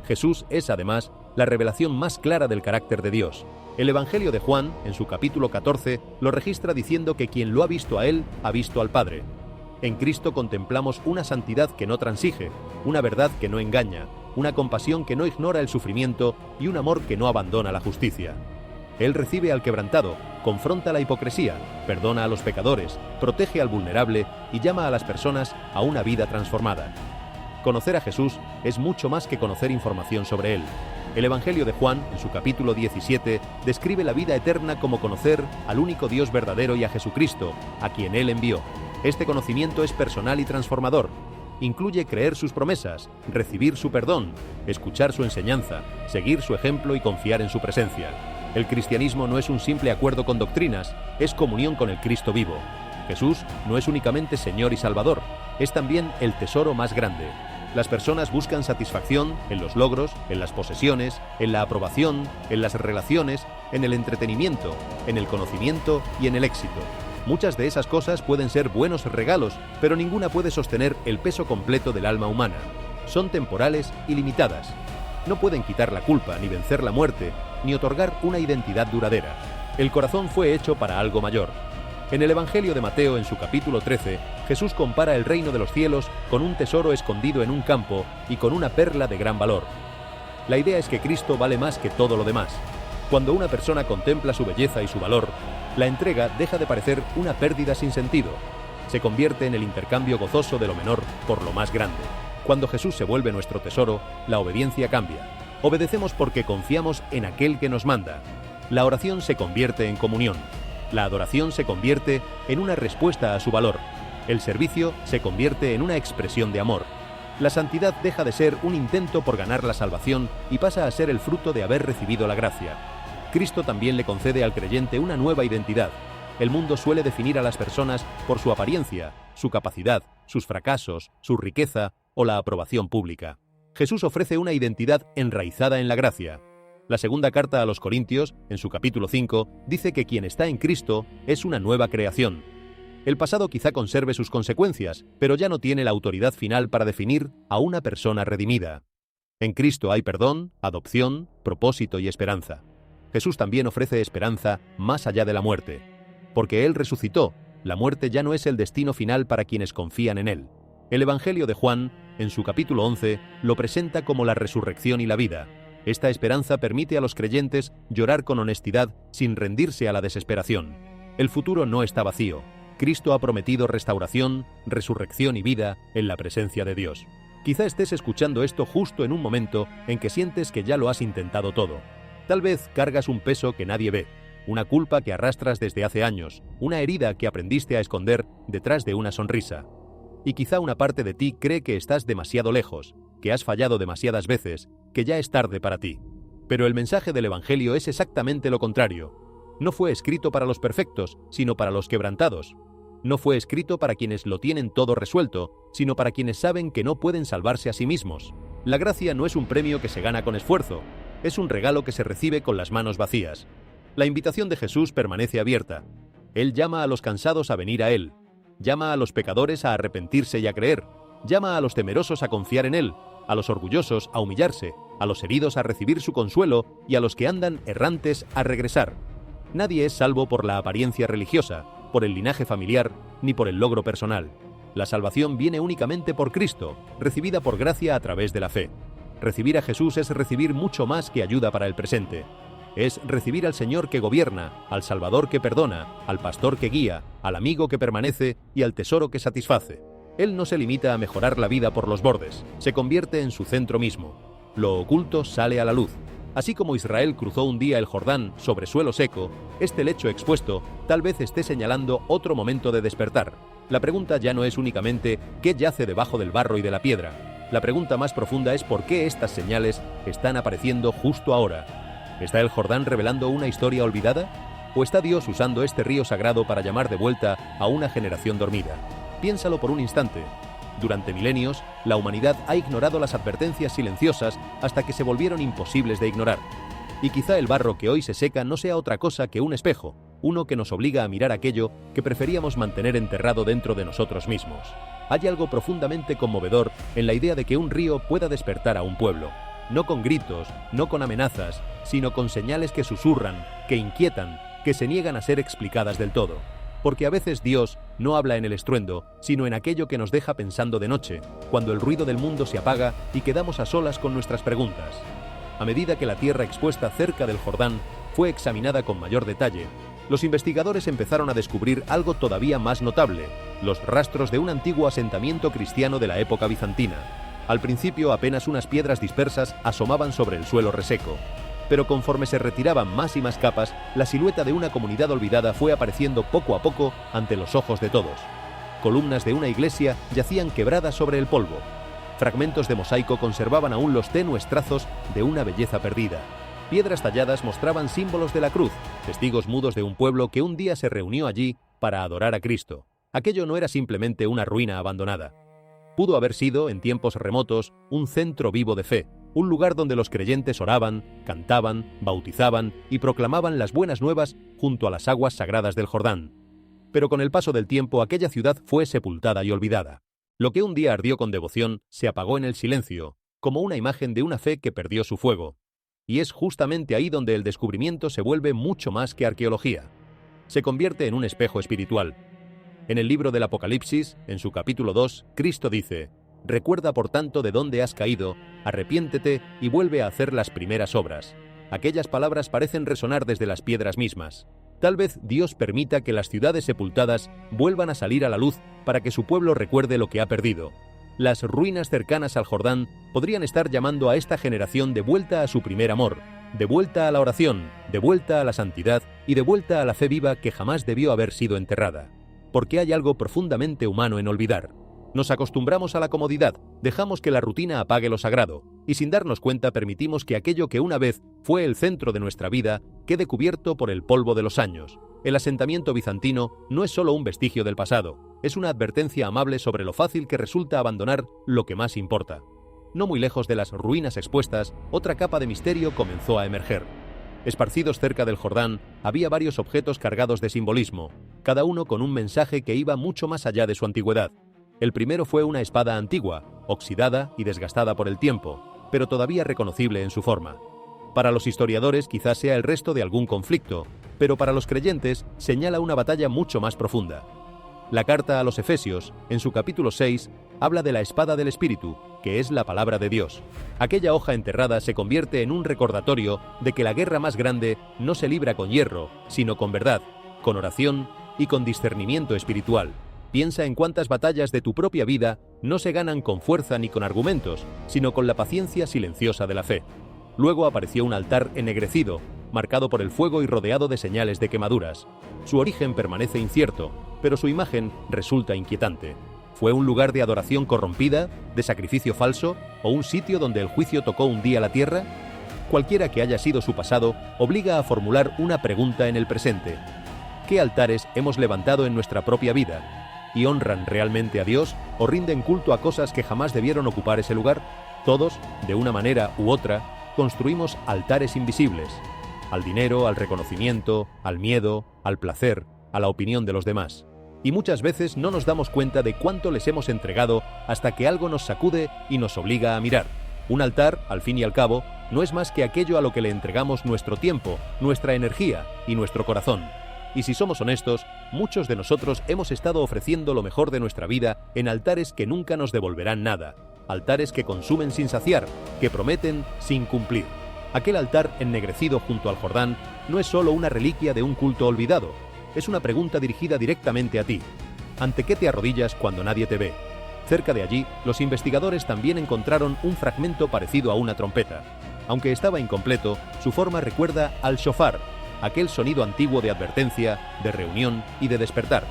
Jesús es, además, la revelación más clara del carácter de Dios. El Evangelio de Juan, en su capítulo 14, lo registra diciendo que quien lo ha visto a él, ha visto al Padre. En Cristo contemplamos una santidad que no transige, una verdad que no engaña, una compasión que no ignora el sufrimiento y un amor que no abandona la justicia. Él recibe al quebrantado, confronta la hipocresía, perdona a los pecadores, protege al vulnerable y llama a las personas a una vida transformada. Conocer a Jesús es mucho más que conocer información sobre Él. El Evangelio de Juan, en su capítulo 17, describe la vida eterna como conocer al único Dios verdadero y a Jesucristo, a quien Él envió. Este conocimiento es personal y transformador. Incluye creer sus promesas, recibir su perdón, escuchar su enseñanza, seguir su ejemplo y confiar en su presencia. El cristianismo no es un simple acuerdo con doctrinas, es comunión con el Cristo vivo. Jesús no es únicamente Señor y Salvador, es también el tesoro más grande. Las personas buscan satisfacción en los logros, en las posesiones, en la aprobación, en las relaciones, en el entretenimiento, en el conocimiento y en el éxito. Muchas de esas cosas pueden ser buenos regalos, pero ninguna puede sostener el peso completo del alma humana. Son temporales y limitadas. No pueden quitar la culpa, ni vencer la muerte, ni otorgar una identidad duradera. El corazón fue hecho para algo mayor. En el Evangelio de Mateo, en su capítulo 13, Jesús compara el reino de los cielos con un tesoro escondido en un campo y con una perla de gran valor. La idea es que Cristo vale más que todo lo demás. Cuando una persona contempla su belleza y su valor, la entrega deja de parecer una pérdida sin sentido. Se convierte en el intercambio gozoso de lo menor por lo más grande. Cuando Jesús se vuelve nuestro tesoro, la obediencia cambia. Obedecemos porque confiamos en aquel que nos manda. La oración se convierte en comunión. La adoración se convierte en una respuesta a su valor. El servicio se convierte en una expresión de amor. La santidad deja de ser un intento por ganar la salvación y pasa a ser el fruto de haber recibido la gracia. Cristo también le concede al creyente una nueva identidad. El mundo suele definir a las personas por su apariencia, su capacidad, sus fracasos, su riqueza o la aprobación pública. Jesús ofrece una identidad enraizada en la gracia. La segunda carta a los Corintios, en su capítulo 5, dice que quien está en Cristo es una nueva creación. El pasado quizá conserve sus consecuencias, pero ya no tiene la autoridad final para definir a una persona redimida. En Cristo hay perdón, adopción, propósito y esperanza. Jesús también ofrece esperanza más allá de la muerte. Porque Él resucitó, la muerte ya no es el destino final para quienes confían en Él. El Evangelio de Juan, en su capítulo 11, lo presenta como la resurrección y la vida. Esta esperanza permite a los creyentes llorar con honestidad sin rendirse a la desesperación. El futuro no está vacío. Cristo ha prometido restauración, resurrección y vida en la presencia de Dios. Quizá estés escuchando esto justo en un momento en que sientes que ya lo has intentado todo. Tal vez cargas un peso que nadie ve, una culpa que arrastras desde hace años, una herida que aprendiste a esconder detrás de una sonrisa. Y quizá una parte de ti cree que estás demasiado lejos, que has fallado demasiadas veces, que ya es tarde para ti. Pero el mensaje del Evangelio es exactamente lo contrario. No fue escrito para los perfectos, sino para los quebrantados. No fue escrito para quienes lo tienen todo resuelto, sino para quienes saben que no pueden salvarse a sí mismos. La gracia no es un premio que se gana con esfuerzo, es un regalo que se recibe con las manos vacías. La invitación de Jesús permanece abierta. Él llama a los cansados a venir a Él. Llama a los pecadores a arrepentirse y a creer. Llama a los temerosos a confiar en Él, a los orgullosos a humillarse, a los heridos a recibir su consuelo y a los que andan errantes a regresar. Nadie es salvo por la apariencia religiosa, por el linaje familiar, ni por el logro personal. La salvación viene únicamente por Cristo, recibida por gracia a través de la fe. Recibir a Jesús es recibir mucho más que ayuda para el presente. Es recibir al Señor que gobierna, al Salvador que perdona, al pastor que guía, al amigo que permanece y al tesoro que satisface. Él no se limita a mejorar la vida por los bordes, se convierte en su centro mismo. Lo oculto sale a la luz. Así como Israel cruzó un día el Jordán sobre suelo seco, este lecho expuesto tal vez esté señalando otro momento de despertar. La pregunta ya no es únicamente qué yace debajo del barro y de la piedra. La pregunta más profunda es por qué estas señales están apareciendo justo ahora. ¿Está el Jordán revelando una historia olvidada? ¿O está Dios usando este río sagrado para llamar de vuelta a una generación dormida? Piénsalo por un instante. Durante milenios, la humanidad ha ignorado las advertencias silenciosas hasta que se volvieron imposibles de ignorar. Y quizá el barro que hoy se seca no sea otra cosa que un espejo, uno que nos obliga a mirar aquello que preferíamos mantener enterrado dentro de nosotros mismos. Hay algo profundamente conmovedor en la idea de que un río pueda despertar a un pueblo. No con gritos, no con amenazas, sino con señales que susurran, que inquietan, que se niegan a ser explicadas del todo. Porque a veces Dios no habla en el estruendo, sino en aquello que nos deja pensando de noche, cuando el ruido del mundo se apaga y quedamos a solas con nuestras preguntas. A medida que la tierra expuesta cerca del Jordán fue examinada con mayor detalle, los investigadores empezaron a descubrir algo todavía más notable: los rastros de un antiguo asentamiento cristiano de la época bizantina. Al principio apenas unas piedras dispersas asomaban sobre el suelo reseco, pero conforme se retiraban más y más capas, la silueta de una comunidad olvidada fue apareciendo poco a poco ante los ojos de todos. Columnas de una iglesia yacían quebradas sobre el polvo. Fragmentos de mosaico conservaban aún los tenues trazos de una belleza perdida. Piedras talladas mostraban símbolos de la cruz, testigos mudos de un pueblo que un día se reunió allí para adorar a Cristo. Aquello no era simplemente una ruina abandonada. Pudo haber sido, en tiempos remotos, un centro vivo de fe, un lugar donde los creyentes oraban, cantaban, bautizaban y proclamaban las buenas nuevas junto a las aguas sagradas del Jordán. Pero con el paso del tiempo aquella ciudad fue sepultada y olvidada. Lo que un día ardió con devoción se apagó en el silencio, como una imagen de una fe que perdió su fuego. Y es justamente ahí donde el descubrimiento se vuelve mucho más que arqueología. Se convierte en un espejo espiritual. En el libro del Apocalipsis, en su capítulo 2, Cristo dice: «Recuerda por tanto de dónde has caído, arrepiéntete y vuelve a hacer las primeras obras». Aquellas palabras parecen resonar desde las piedras mismas. Tal vez Dios permita que las ciudades sepultadas vuelvan a salir a la luz para que su pueblo recuerde lo que ha perdido. las ruinas cercanas al Jordán podrían estar llamando a esta generación de vuelta a su primer amor, de vuelta a la oración, de vuelta a la santidad y de vuelta a la fe viva que jamás debió haber sido enterrada. Porque hay algo profundamente humano en olvidar. Nos acostumbramos a la comodidad, dejamos que la rutina apague lo sagrado, y sin darnos cuenta permitimos que aquello que una vez fue el centro de nuestra vida quede cubierto por el polvo de los años. El asentamiento bizantino no es solo un vestigio del pasado, es una advertencia amable sobre lo fácil que resulta abandonar lo que más importa. No muy lejos de las ruinas expuestas, otra capa de misterio comenzó a emerger. Esparcidos cerca del Jordán, había varios objetos cargados de simbolismo, cada uno con un mensaje que iba mucho más allá de su antigüedad. El primero fue una espada antigua, oxidada y desgastada por el tiempo, pero todavía reconocible en su forma. Para los historiadores quizás sea el resto de algún conflicto, pero para los creyentes señala una batalla mucho más profunda. La carta a los Efesios, en su capítulo 6, habla de la espada del Espíritu, que es la palabra de Dios. Aquella hoja enterrada se convierte en un recordatorio de que la guerra más grande no se libra con hierro, sino con verdad, con oración y con discernimiento espiritual. Piensa en cuántas batallas de tu propia vida no se ganan con fuerza ni con argumentos, sino con la paciencia silenciosa de la fe. Luego apareció un altar ennegrecido, marcado por el fuego y rodeado de señales de quemaduras. Su origen permanece incierto, pero su imagen resulta inquietante. ¿Fue un lugar de adoración corrompida, de sacrificio falso, o un sitio donde el juicio tocó un día la tierra? Cualquiera que haya sido su pasado, obliga a formular una pregunta en el presente. ¿Qué altares hemos levantado en nuestra propia vida? ¿Y honran realmente a Dios o rinden culto a cosas que jamás debieron ocupar ese lugar? Todos, de una manera u otra, construimos altares invisibles. Al dinero, al reconocimiento, al miedo, al placer, a la opinión de los demás. Y muchas veces no nos damos cuenta de cuánto les hemos entregado hasta que algo nos sacude y nos obliga a mirar. Un altar, al fin y al cabo, no es más que aquello a lo que le entregamos nuestro tiempo, nuestra energía y nuestro corazón. Y si somos honestos, muchos de nosotros hemos estado ofreciendo lo mejor de nuestra vida en altares que nunca nos devolverán nada. Altares que consumen sin saciar, que prometen sin cumplir. Aquel altar ennegrecido junto al Jordán no es solo una reliquia de un culto olvidado, es una pregunta dirigida directamente a ti. ¿Ante qué te arrodillas cuando nadie te ve? Cerca de allí, los investigadores también encontraron un fragmento parecido a una trompeta. Aunque estaba incompleto, su forma recuerda al shofar, aquel sonido antiguo de advertencia, de reunión y de despertar.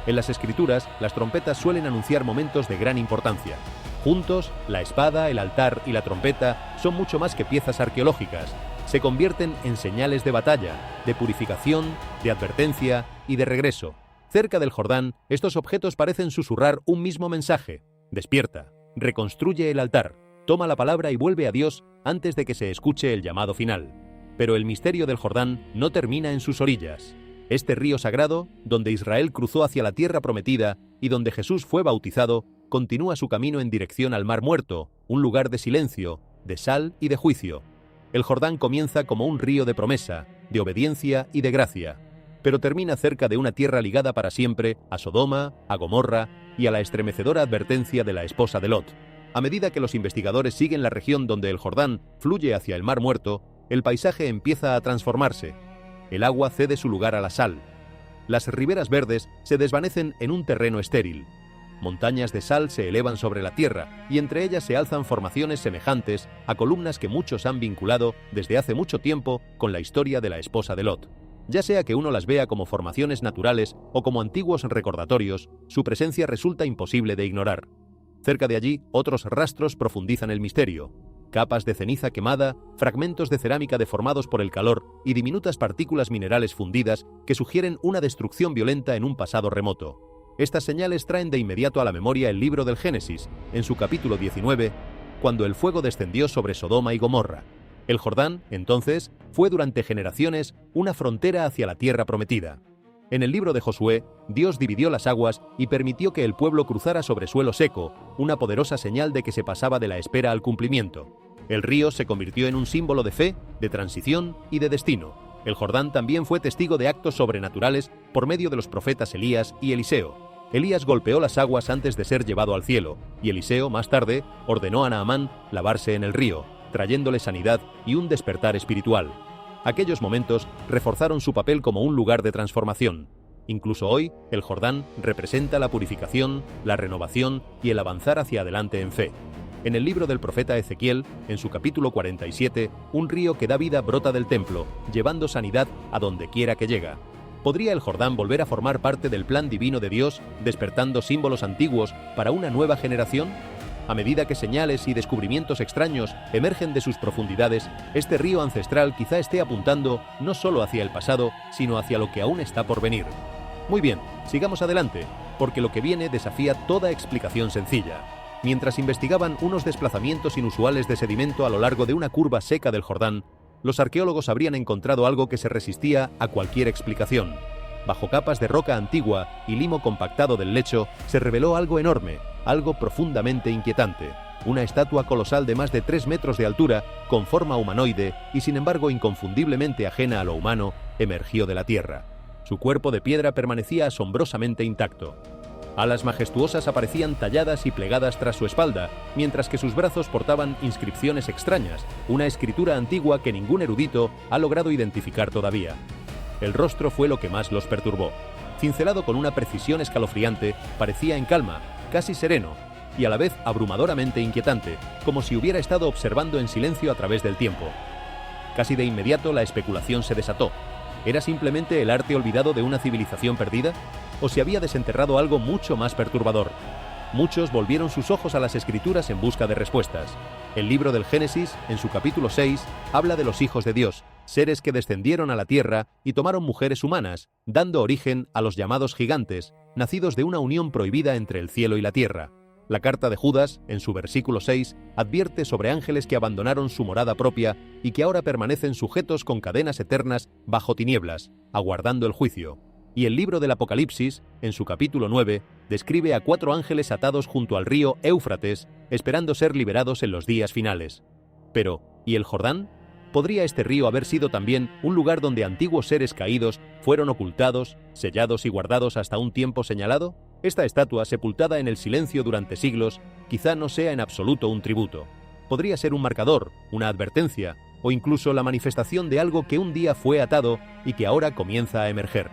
En las escrituras, las trompetas suelen anunciar momentos de gran importancia. Juntos, la espada, el altar y la trompeta son mucho más que piezas arqueológicas. Se convierten en señales de batalla, de purificación, de advertencia y de regreso. Cerca del Jordán, estos objetos parecen susurrar un mismo mensaje. Despierta, reconstruye el altar, toma la palabra y vuelve a Dios antes de que se escuche el llamado final. Pero el misterio del Jordán no termina en sus orillas. Este río sagrado, donde Israel cruzó hacia la tierra prometida y donde Jesús fue bautizado, continúa su camino en dirección al Mar Muerto, un lugar de silencio, de sal y de juicio. El Jordán comienza como un río de promesa, de obediencia y de gracia, pero termina cerca de una tierra ligada para siempre a Sodoma, a Gomorra y a la estremecedora advertencia de la esposa de Lot. A medida que los investigadores siguen la región donde el Jordán fluye hacia el Mar Muerto, el paisaje empieza a transformarse. El agua cede su lugar a la sal. Las riberas verdes se desvanecen en un terreno estéril. Montañas de sal se elevan sobre la tierra y entre ellas se alzan formaciones semejantes a columnas que muchos han vinculado desde hace mucho tiempo con la historia de la esposa de Lot. Ya sea que uno las vea como formaciones naturales o como antiguos recordatorios, su presencia resulta imposible de ignorar. Cerca de allí, otros rastros profundizan el misterio. Capas de ceniza quemada, fragmentos de cerámica deformados por el calor y diminutas partículas minerales fundidas que sugieren una destrucción violenta en un pasado remoto. Estas señales traen de inmediato a la memoria el libro del Génesis, en su capítulo 19, cuando el fuego descendió sobre Sodoma y Gomorra. El Jordán, entonces, fue durante generaciones una frontera hacia la tierra prometida. En el libro de Josué, Dios dividió las aguas y permitió que el pueblo cruzara sobre suelo seco, una poderosa señal de que se pasaba de la espera al cumplimiento. El río se convirtió en un símbolo de fe, de transición y de destino. El Jordán también fue testigo de actos sobrenaturales por medio de los profetas Elías y Eliseo. Elías golpeó las aguas antes de ser llevado al cielo, y Eliseo, más tarde, ordenó a Naamán lavarse en el río, trayéndole sanidad y un despertar espiritual. Aquellos momentos reforzaron su papel como un lugar de transformación. Incluso hoy, el Jordán representa la purificación, la renovación y el avanzar hacia adelante en fe. En el libro del profeta Ezequiel, en su capítulo 47, un río que da vida brota del templo, llevando sanidad a donde quiera que llega. ¿Podría el Jordán volver a formar parte del plan divino de Dios, despertando símbolos antiguos para una nueva generación? A medida que señales y descubrimientos extraños emergen de sus profundidades, este río ancestral quizá esté apuntando no solo hacia el pasado, sino hacia lo que aún está por venir. Muy bien, sigamos adelante, porque lo que viene desafía toda explicación sencilla. Mientras investigaban unos desplazamientos inusuales de sedimento a lo largo de una curva seca del Jordán, los arqueólogos habrían encontrado algo que se resistía a cualquier explicación. Bajo capas de roca antigua y limo compactado del lecho, se reveló algo enorme, algo profundamente inquietante. Una estatua colosal de más de 3 metros de altura, con forma humanoide y sin embargo inconfundiblemente ajena a lo humano, emergió de la tierra. Su cuerpo de piedra permanecía asombrosamente intacto. Alas majestuosas aparecían talladas y plegadas tras su espalda, mientras que sus brazos portaban inscripciones extrañas, una escritura antigua que ningún erudito ha logrado identificar todavía. El rostro fue lo que más los perturbó. Cincelado con una precisión escalofriante, parecía en calma, casi sereno, y a la vez abrumadoramente inquietante, como si hubiera estado observando en silencio a través del tiempo. Casi de inmediato la especulación se desató. ¿Era simplemente el arte olvidado de una civilización perdida? ¿O se había desenterrado algo mucho más perturbador? Muchos volvieron sus ojos a las escrituras en busca de respuestas. El libro del Génesis, en su capítulo 6, habla de los hijos de Dios, seres que descendieron a la tierra y tomaron mujeres humanas, dando origen a los llamados gigantes, nacidos de una unión prohibida entre el cielo y la tierra. La carta de Judas, en su versículo 6, advierte sobre ángeles que abandonaron su morada propia y que ahora permanecen sujetos con cadenas eternas bajo tinieblas, aguardando el juicio. Y el libro del Apocalipsis, en su capítulo 9, describe a 4 ángeles atados junto al río Éufrates, esperando ser liberados en los días finales. Pero, ¿y el Jordán? ¿Podría este río haber sido también un lugar donde antiguos seres caídos fueron ocultados, sellados y guardados hasta un tiempo señalado? Esta estatua, sepultada en el silencio durante siglos, quizá no sea en absoluto un tributo. Podría ser un marcador, una advertencia, o incluso la manifestación de algo que un día fue atado y que ahora comienza a emerger.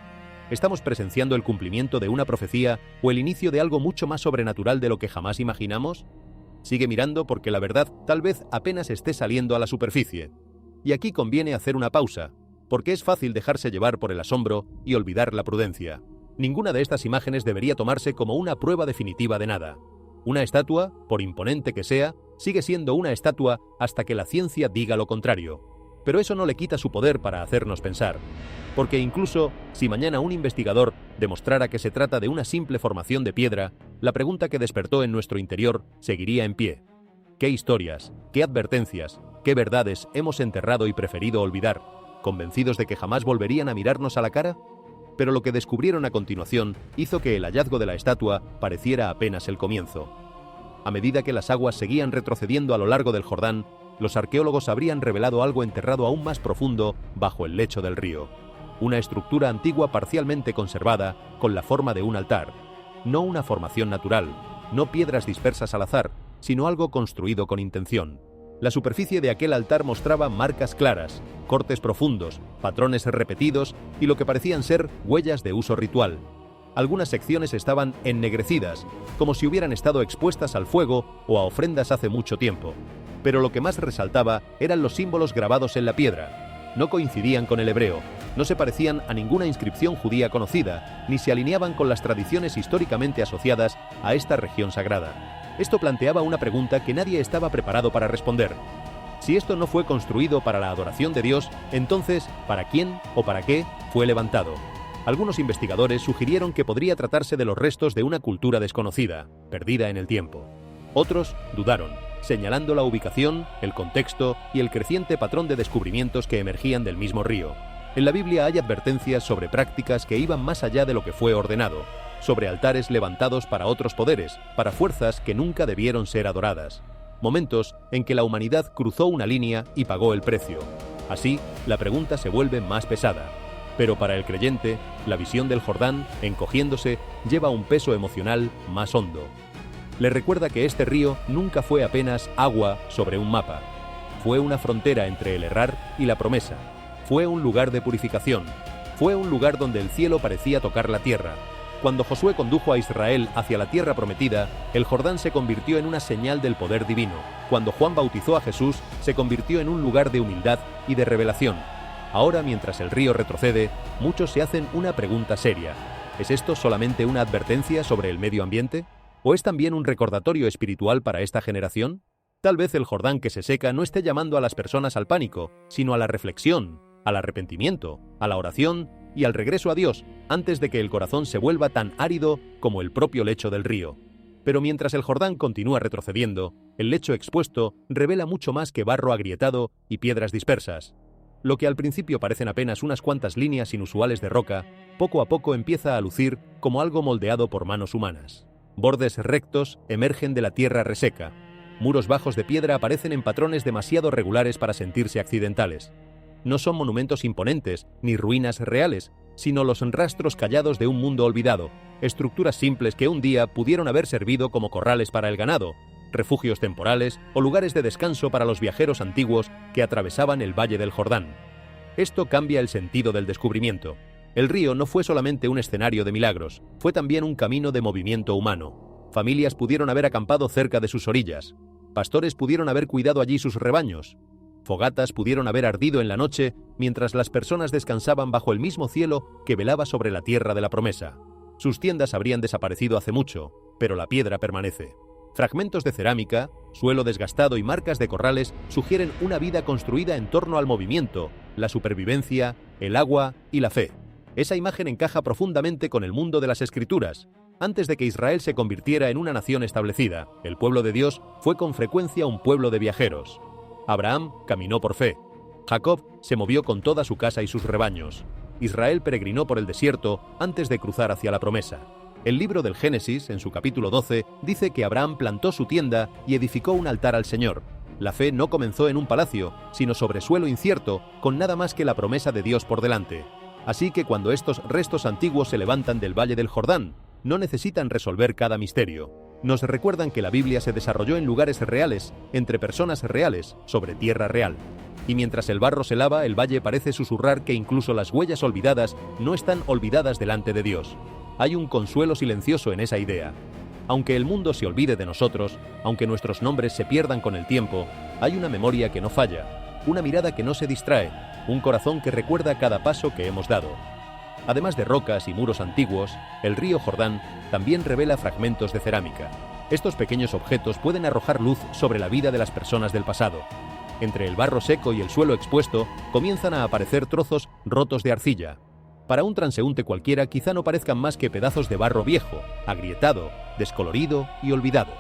¿Estamos presenciando el cumplimiento de una profecía o el inicio de algo mucho más sobrenatural de lo que jamás imaginamos? Sigue mirando porque la verdad tal vez apenas esté saliendo a la superficie. Y aquí conviene hacer una pausa, porque es fácil dejarse llevar por el asombro y olvidar la prudencia. Ninguna de estas imágenes debería tomarse como una prueba definitiva de nada. Una estatua, por imponente que sea, sigue siendo una estatua hasta que la ciencia diga lo contrario. Pero eso no le quita su poder para hacernos pensar. Porque incluso si mañana un investigador demostrara que se trata de una simple formación de piedra, la pregunta que despertó en nuestro interior seguiría en pie. ¿Qué historias, qué advertencias, qué verdades hemos enterrado y preferido olvidar, convencidos de que jamás volverían a mirarnos a la cara? Pero lo que descubrieron a continuación hizo que el hallazgo de la estatua pareciera apenas el comienzo. A medida que las aguas seguían retrocediendo a lo largo del Jordán, los arqueólogos habrían revelado algo enterrado aún más profundo bajo el lecho del río. Una estructura antigua parcialmente conservada con la forma de un altar. No una formación natural, no piedras dispersas al azar, sino algo construido con intención. La superficie de aquel altar mostraba marcas claras, cortes profundos, patrones repetidos y lo que parecían ser huellas de uso ritual. Algunas secciones estaban ennegrecidas, como si hubieran estado expuestas al fuego o a ofrendas hace mucho tiempo. Pero lo que más resaltaba eran los símbolos grabados en la piedra. No coincidían con el hebreo, no se parecían a ninguna inscripción judía conocida, ni se alineaban con las tradiciones históricamente asociadas a esta región sagrada. Esto planteaba una pregunta que nadie estaba preparado para responder. Si esto no fue construido para la adoración de Dios, entonces, ¿para quién o para qué fue levantado? Algunos investigadores sugirieron que podría tratarse de los restos de una cultura desconocida, perdida en el tiempo. Otros dudaron, señalando la ubicación, el contexto y el creciente patrón de descubrimientos que emergían del mismo río. En la Biblia hay advertencias sobre prácticas que iban más allá de lo que fue ordenado, sobre altares levantados para otros poderes, para fuerzas que nunca debieron ser adoradas. Momentos en que la humanidad cruzó una línea y pagó el precio. Así, la pregunta se vuelve más pesada. Pero para el creyente, la visión del Jordán, encogiéndose, lleva un peso emocional más hondo. Le recuerda que este río nunca fue apenas agua sobre un mapa. Fue una frontera entre el errar y la promesa. Fue un lugar de purificación. Fue un lugar donde el cielo parecía tocar la tierra. Cuando Josué condujo a Israel hacia la tierra prometida, el Jordán se convirtió en una señal del poder divino. Cuando Juan bautizó a Jesús, se convirtió en un lugar de humildad y de revelación. Ahora, mientras el río retrocede, muchos se hacen una pregunta seria. ¿Es esto solamente una advertencia sobre el medio ambiente? ¿O es también un recordatorio espiritual para esta generación? Tal vez el Jordán que se seca no esté llamando a las personas al pánico, sino a la reflexión, al arrepentimiento, a la oración y al regreso a Dios, antes de que el corazón se vuelva tan árido como el propio lecho del río. Pero mientras el Jordán continúa retrocediendo, el lecho expuesto revela mucho más que barro agrietado y piedras dispersas. Lo que al principio parecen apenas unas cuantas líneas inusuales de roca, poco a poco empieza a lucir como algo moldeado por manos humanas. Bordes rectos emergen de la tierra reseca. Muros bajos de piedra aparecen en patrones demasiado regulares para sentirse accidentales. No son monumentos imponentes ni ruinas reales, sino los rastros callados de un mundo olvidado, estructuras simples que un día pudieron haber servido como corrales para el ganado, refugios temporales o lugares de descanso para los viajeros antiguos que atravesaban el Valle del Jordán. Esto cambia el sentido del descubrimiento. El río no fue solamente un escenario de milagros, fue también un camino de movimiento humano. Familias pudieron haber acampado cerca de sus orillas. Pastores pudieron haber cuidado allí sus rebaños. Fogatas pudieron haber ardido en la noche mientras las personas descansaban bajo el mismo cielo que velaba sobre la tierra de la promesa. Sus tiendas habrían desaparecido hace mucho, pero la piedra permanece. Fragmentos de cerámica, suelo desgastado y marcas de corrales sugieren una vida construida en torno al movimiento, la supervivencia, el agua y la fe. Esa imagen encaja profundamente con el mundo de las Escrituras. Antes de que Israel se convirtiera en una nación establecida, el pueblo de Dios fue con frecuencia un pueblo de viajeros. Abraham caminó por fe. Jacob se movió con toda su casa y sus rebaños. Israel peregrinó por el desierto antes de cruzar hacia la promesa. El libro del Génesis, en su capítulo 12, dice que Abraham plantó su tienda y edificó un altar al Señor. La fe no comenzó en un palacio, sino sobre suelo incierto, con nada más que la promesa de Dios por delante. Así que cuando estos restos antiguos se levantan del Valle del Jordán, no necesitan resolver cada misterio. Nos recuerdan que la Biblia se desarrolló en lugares reales, entre personas reales, sobre tierra real. Y mientras el barro se lava, el valle parece susurrar que incluso las huellas olvidadas no están olvidadas delante de Dios. Hay un consuelo silencioso en esa idea. Aunque el mundo se olvide de nosotros, aunque nuestros nombres se pierdan con el tiempo, hay una memoria que no falla, una mirada que no se distrae, un corazón que recuerda cada paso que hemos dado. Además de rocas y muros antiguos, el río Jordán también revela fragmentos de cerámica. Estos pequeños objetos pueden arrojar luz sobre la vida de las personas del pasado. Entre el barro seco y el suelo expuesto comienzan a aparecer trozos rotos de arcilla. Para un transeúnte cualquiera quizá no parezcan más que pedazos de barro viejo, agrietado, descolorido y olvidado.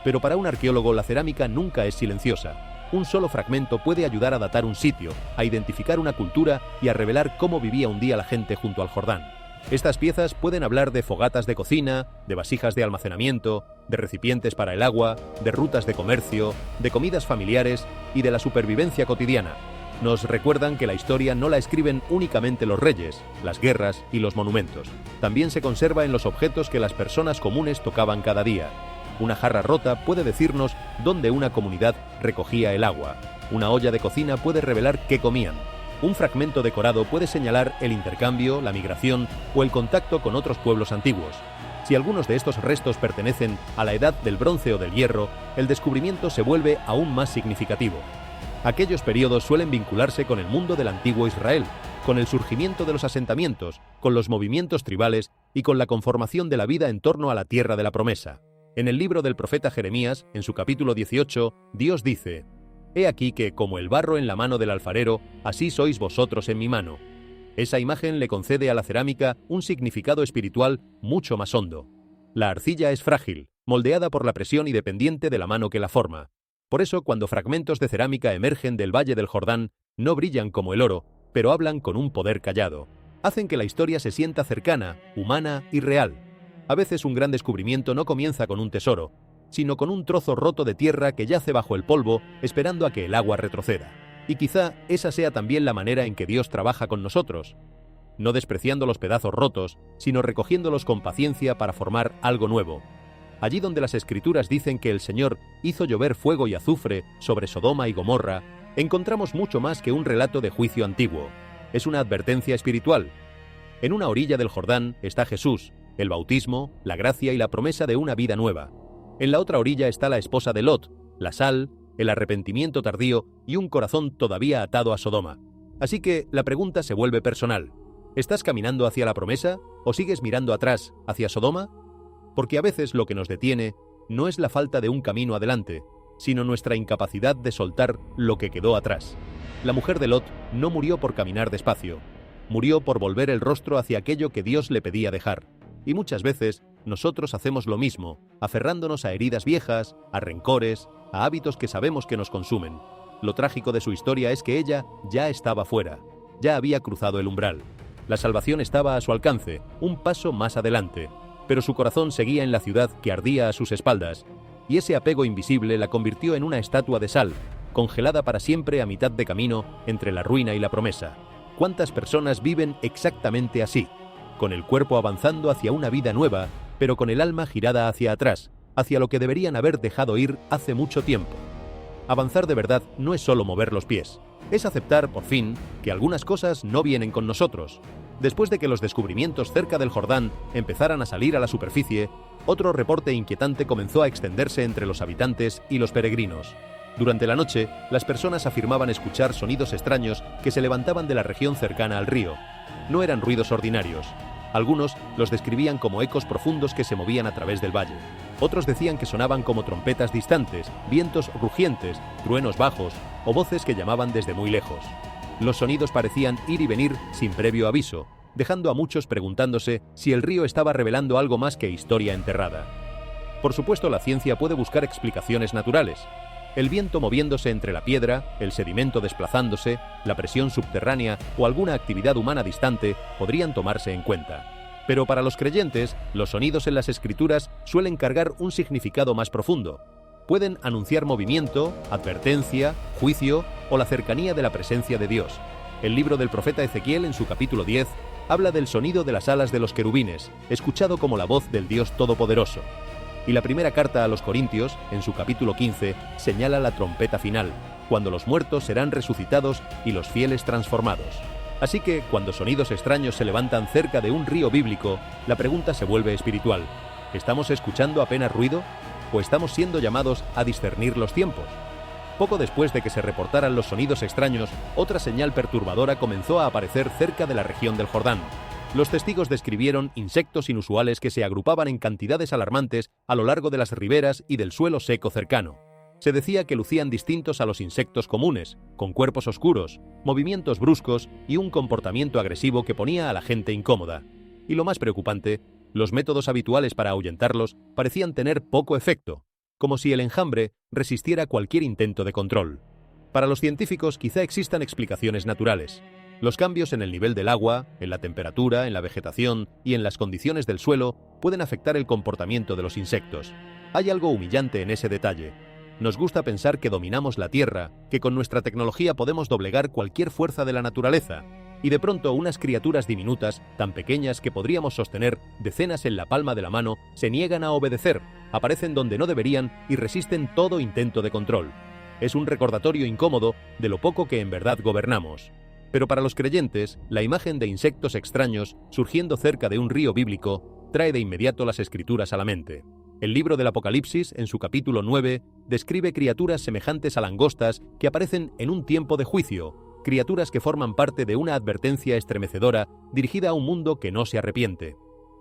Pero para un arqueólogo la cerámica nunca es silenciosa. Un solo fragmento puede ayudar a datar un sitio, a identificar una cultura y a revelar cómo vivía un día la gente junto al Jordán. Estas piezas pueden hablar de fogatas de cocina, de vasijas de almacenamiento, de recipientes para el agua, de rutas de comercio, de comidas familiares y de la supervivencia cotidiana. Nos recuerdan que la historia no la escriben únicamente los reyes, las guerras y los monumentos. También se conserva en los objetos que las personas comunes tocaban cada día. Una jarra rota puede decirnos dónde una comunidad recogía el agua. Una olla de cocina puede revelar qué comían. Un fragmento decorado puede señalar el intercambio, la migración o el contacto con otros pueblos antiguos. Si algunos de estos restos pertenecen a la edad del bronce o del hierro, el descubrimiento se vuelve aún más significativo. Aquellos periodos suelen vincularse con el mundo del antiguo Israel, con el surgimiento de los asentamientos, con los movimientos tribales y con la conformación de la vida en torno a la tierra de la promesa. En el libro del profeta Jeremías, en su capítulo 18, Dios dice: «He aquí que, como el barro en la mano del alfarero, así sois vosotros en mi mano». Esa imagen le concede a la cerámica un significado espiritual mucho más hondo. La arcilla es frágil, moldeada por la presión y dependiente de la mano que la forma. Por eso, cuando fragmentos de cerámica emergen del Valle del Jordán, no brillan como el oro, pero hablan con un poder callado. Hacen que la historia se sienta cercana, humana y real. A veces un gran descubrimiento no comienza con un tesoro, sino con un trozo roto de tierra que yace bajo el polvo, esperando a que el agua retroceda. Y quizá esa sea también la manera en que Dios trabaja con nosotros, no despreciando los pedazos rotos, sino recogiéndolos con paciencia para formar algo nuevo. Allí donde las Escrituras dicen que el Señor hizo llover fuego y azufre sobre Sodoma y Gomorra, encontramos mucho más que un relato de juicio antiguo. Es una advertencia espiritual. En una orilla del Jordán está Jesús, el bautismo, la gracia y la promesa de una vida nueva. En la otra orilla está la esposa de Lot, la sal, el arrepentimiento tardío y un corazón todavía atado a Sodoma. Así que la pregunta se vuelve personal. ¿Estás caminando hacia la promesa o sigues mirando atrás, hacia Sodoma? Porque a veces lo que nos detiene no es la falta de un camino adelante, sino nuestra incapacidad de soltar lo que quedó atrás. La mujer de Lot no murió por caminar despacio, murió por volver el rostro hacia aquello que Dios le pedía dejar. Y muchas veces nosotros hacemos lo mismo, aferrándonos a heridas viejas, a rencores, a hábitos que sabemos que nos consumen. Lo trágico de su historia es que ella ya estaba fuera, ya había cruzado el umbral. La salvación estaba a su alcance, un paso más adelante, pero su corazón seguía en la ciudad que ardía a sus espaldas, y ese apego invisible la convirtió en una estatua de sal, congelada para siempre a mitad de camino entre la ruina y la promesa. ¿Cuántas personas viven exactamente así? Con el cuerpo avanzando hacia una vida nueva, pero con el alma girada hacia atrás, hacia lo que deberían haber dejado ir hace mucho tiempo. Avanzar de verdad no es solo mover los pies, es aceptar, por fin, que algunas cosas no vienen con nosotros. Después de que los descubrimientos cerca del Jordán empezaran a salir a la superficie, otro reporte inquietante comenzó a extenderse entre los habitantes y los peregrinos. Durante la noche, las personas afirmaban escuchar sonidos extraños que se levantaban de la región cercana al río. No eran ruidos ordinarios. Algunos los describían como ecos profundos que se movían a través del valle. Otros decían que sonaban como trompetas distantes, vientos rugientes, truenos bajos o voces que llamaban desde muy lejos. Los sonidos parecían ir y venir sin previo aviso, dejando a muchos preguntándose si el río estaba revelando algo más que historia enterrada. Por supuesto, la ciencia puede buscar explicaciones naturales. El viento moviéndose entre la piedra, el sedimento desplazándose, la presión subterránea o alguna actividad humana distante podrían tomarse en cuenta. Pero para los creyentes, los sonidos en las escrituras suelen cargar un significado más profundo. Pueden anunciar movimiento, advertencia, juicio o la cercanía de la presencia de Dios. El libro del profeta Ezequiel, en su capítulo 10, habla del sonido de las alas de los querubines, escuchado como la voz del Dios Todopoderoso. Y la primera carta a los Corintios, en su capítulo 15, señala la trompeta final, cuando los muertos serán resucitados y los fieles transformados. Así que, cuando sonidos extraños se levantan cerca de un río bíblico, la pregunta se vuelve espiritual. ¿Estamos escuchando apenas ruido? ¿O estamos siendo llamados a discernir los tiempos? Poco después de que se reportaran los sonidos extraños, otra señal perturbadora comenzó a aparecer cerca de la región del Jordán. Los testigos describieron insectos inusuales que se agrupaban en cantidades alarmantes a lo largo de las riberas y del suelo seco cercano. Se decía que lucían distintos a los insectos comunes, con cuerpos oscuros, movimientos bruscos y un comportamiento agresivo que ponía a la gente incómoda. Y lo más preocupante, los métodos habituales para ahuyentarlos parecían tener poco efecto, como si el enjambre resistiera cualquier intento de control. Para los científicos quizá existan explicaciones naturales. Los cambios en el nivel del agua, en la temperatura, en la vegetación y en las condiciones del suelo pueden afectar el comportamiento de los insectos. Hay algo humillante en ese detalle. Nos gusta pensar que dominamos la Tierra, que con nuestra tecnología podemos doblegar cualquier fuerza de la naturaleza, y de pronto unas criaturas diminutas, tan pequeñas que podríamos sostener decenas en la palma de la mano, se niegan a obedecer, aparecen donde no deberían y resisten todo intento de control. Es un recordatorio incómodo de lo poco que en verdad gobernamos. Pero para los creyentes, la imagen de insectos extraños surgiendo cerca de un río bíblico trae de inmediato las escrituras a la mente. El libro del Apocalipsis, en su capítulo 9, describe criaturas semejantes a langostas que aparecen en un tiempo de juicio, criaturas que forman parte de una advertencia estremecedora dirigida a un mundo que no se arrepiente.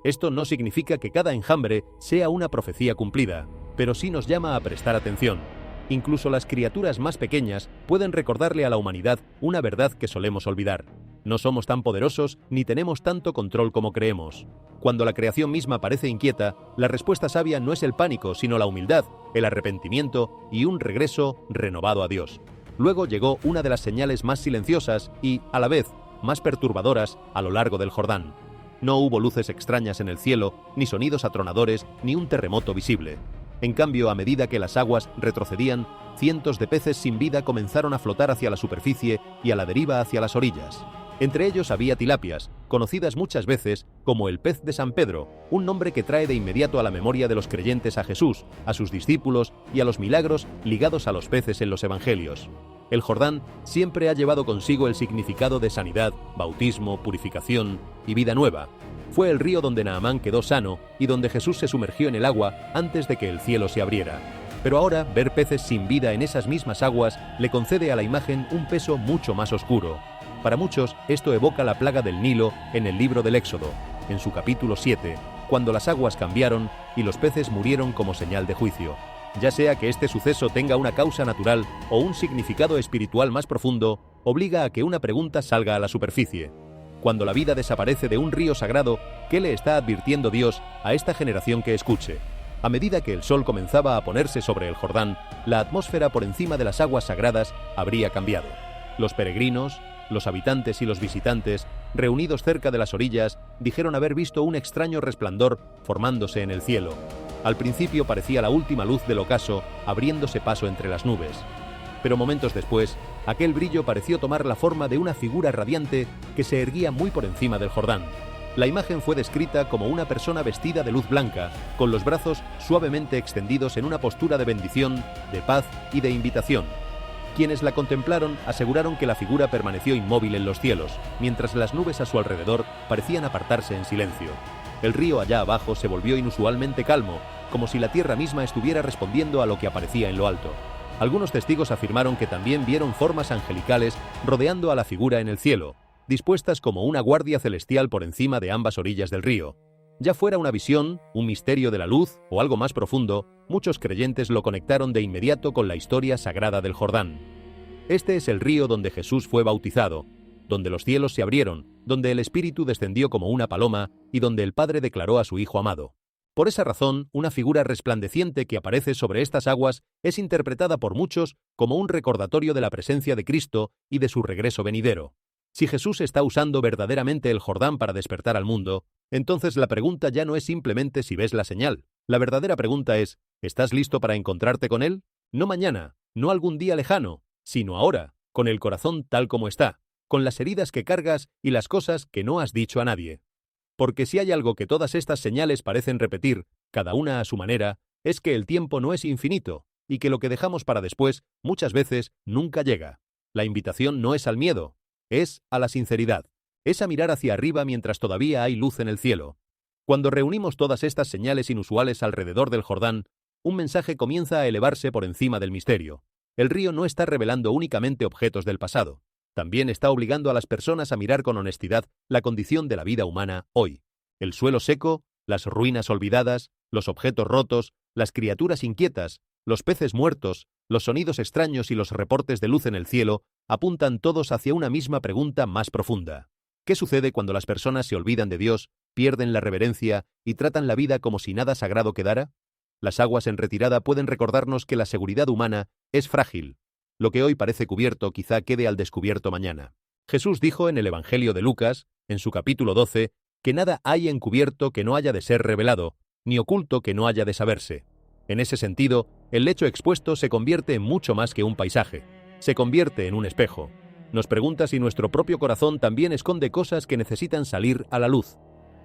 Esto no significa que cada enjambre sea una profecía cumplida, pero sí nos llama a prestar atención. Incluso las criaturas más pequeñas pueden recordarle a la humanidad una verdad que solemos olvidar. No somos tan poderosos ni tenemos tanto control como creemos. Cuando la creación misma parece inquieta, la respuesta sabia no es el pánico, sino la humildad, el arrepentimiento y un regreso renovado a Dios. Luego llegó una de las señales más silenciosas y, a la vez, más perturbadoras a lo largo del Jordán. No hubo luces extrañas en el cielo, ni sonidos atronadores, ni un terremoto visible. En cambio, a medida que las aguas retrocedían, cientos de peces sin vida comenzaron a flotar hacia la superficie y a la deriva hacia las orillas. Entre ellos había tilapias, conocidas muchas veces como el pez de San Pedro, un nombre que trae de inmediato a la memoria de los creyentes a Jesús, a sus discípulos y a los milagros ligados a los peces en los evangelios. El Jordán siempre ha llevado consigo el significado de sanidad, bautismo, purificación y vida nueva. Fue el río donde Naamán quedó sano y donde Jesús se sumergió en el agua antes de que el cielo se abriera. Pero ahora, ver peces sin vida en esas mismas aguas le concede a la imagen un peso mucho más oscuro. Para muchos, esto evoca la plaga del Nilo en el libro del Éxodo, en su capítulo 7, cuando las aguas cambiaron y los peces murieron como señal de juicio. Ya sea que este suceso tenga una causa natural o un significado espiritual más profundo, obliga a que una pregunta salga a la superficie. Cuando la vida desaparece de un río sagrado, ¿qué le está advirtiendo Dios a esta generación que escuche? A medida que el sol comenzaba a ponerse sobre el Jordán, la atmósfera por encima de las aguas sagradas habría cambiado. Los peregrinos, los habitantes y los visitantes, reunidos cerca de las orillas, dijeron haber visto un extraño resplandor formándose en el cielo. Al principio parecía la última luz del ocaso, abriéndose paso entre las nubes. Pero momentos después, aquel brillo pareció tomar la forma de una figura radiante que se erguía muy por encima del Jordán. La imagen fue descrita como una persona vestida de luz blanca, con los brazos suavemente extendidos en una postura de bendición, de paz y de invitación. Quienes la contemplaron aseguraron que la figura permaneció inmóvil en los cielos, mientras las nubes a su alrededor parecían apartarse en silencio. El río allá abajo se volvió inusualmente calmo, como si la tierra misma estuviera respondiendo a lo que aparecía en lo alto. Algunos testigos afirmaron que también vieron formas angelicales rodeando a la figura en el cielo, dispuestas como una guardia celestial por encima de ambas orillas del río. Ya fuera una visión, un misterio de la luz o algo más profundo, muchos creyentes lo conectaron de inmediato con la historia sagrada del Jordán. Este es el río donde Jesús fue bautizado, donde los cielos se abrieron, donde el Espíritu descendió como una paloma y donde el Padre declaró a su Hijo amado. Por esa razón, una figura resplandeciente que aparece sobre estas aguas es interpretada por muchos como un recordatorio de la presencia de Cristo y de su regreso venidero. Si Jesús está usando verdaderamente el Jordán para despertar al mundo, entonces la pregunta ya no es simplemente si ves la señal. La verdadera pregunta es, ¿estás listo para encontrarte con Él? No mañana, no algún día lejano, sino ahora, con el corazón tal como está, con las heridas que cargas y las cosas que no has dicho a nadie. Porque si hay algo que todas estas señales parecen repetir, cada una a su manera, es que el tiempo no es infinito, y que lo que dejamos para después, muchas veces, nunca llega. La invitación no es al miedo, es a la sinceridad, es a mirar hacia arriba mientras todavía hay luz en el cielo. Cuando reunimos todas estas señales inusuales alrededor del Jordán, un mensaje comienza a elevarse por encima del misterio. El río no está revelando únicamente objetos del pasado. También está obligando a las personas a mirar con honestidad la condición de la vida humana hoy. El suelo seco, las ruinas olvidadas, los objetos rotos, las criaturas inquietas, los peces muertos, los sonidos extraños y los reportes de luz en el cielo apuntan todos hacia una misma pregunta más profunda. ¿Qué sucede cuando las personas se olvidan de Dios, pierden la reverencia y tratan la vida como si nada sagrado quedara? Las aguas en retirada pueden recordarnos que la seguridad humana es frágil. Lo que hoy parece cubierto quizá quede al descubierto mañana. Jesús dijo en el Evangelio de Lucas, en su capítulo 12, que nada hay encubierto que no haya de ser revelado, ni oculto que no haya de saberse. En ese sentido, el lecho expuesto se convierte en mucho más que un paisaje. Se convierte en un espejo. Nos pregunta si nuestro propio corazón también esconde cosas que necesitan salir a la luz.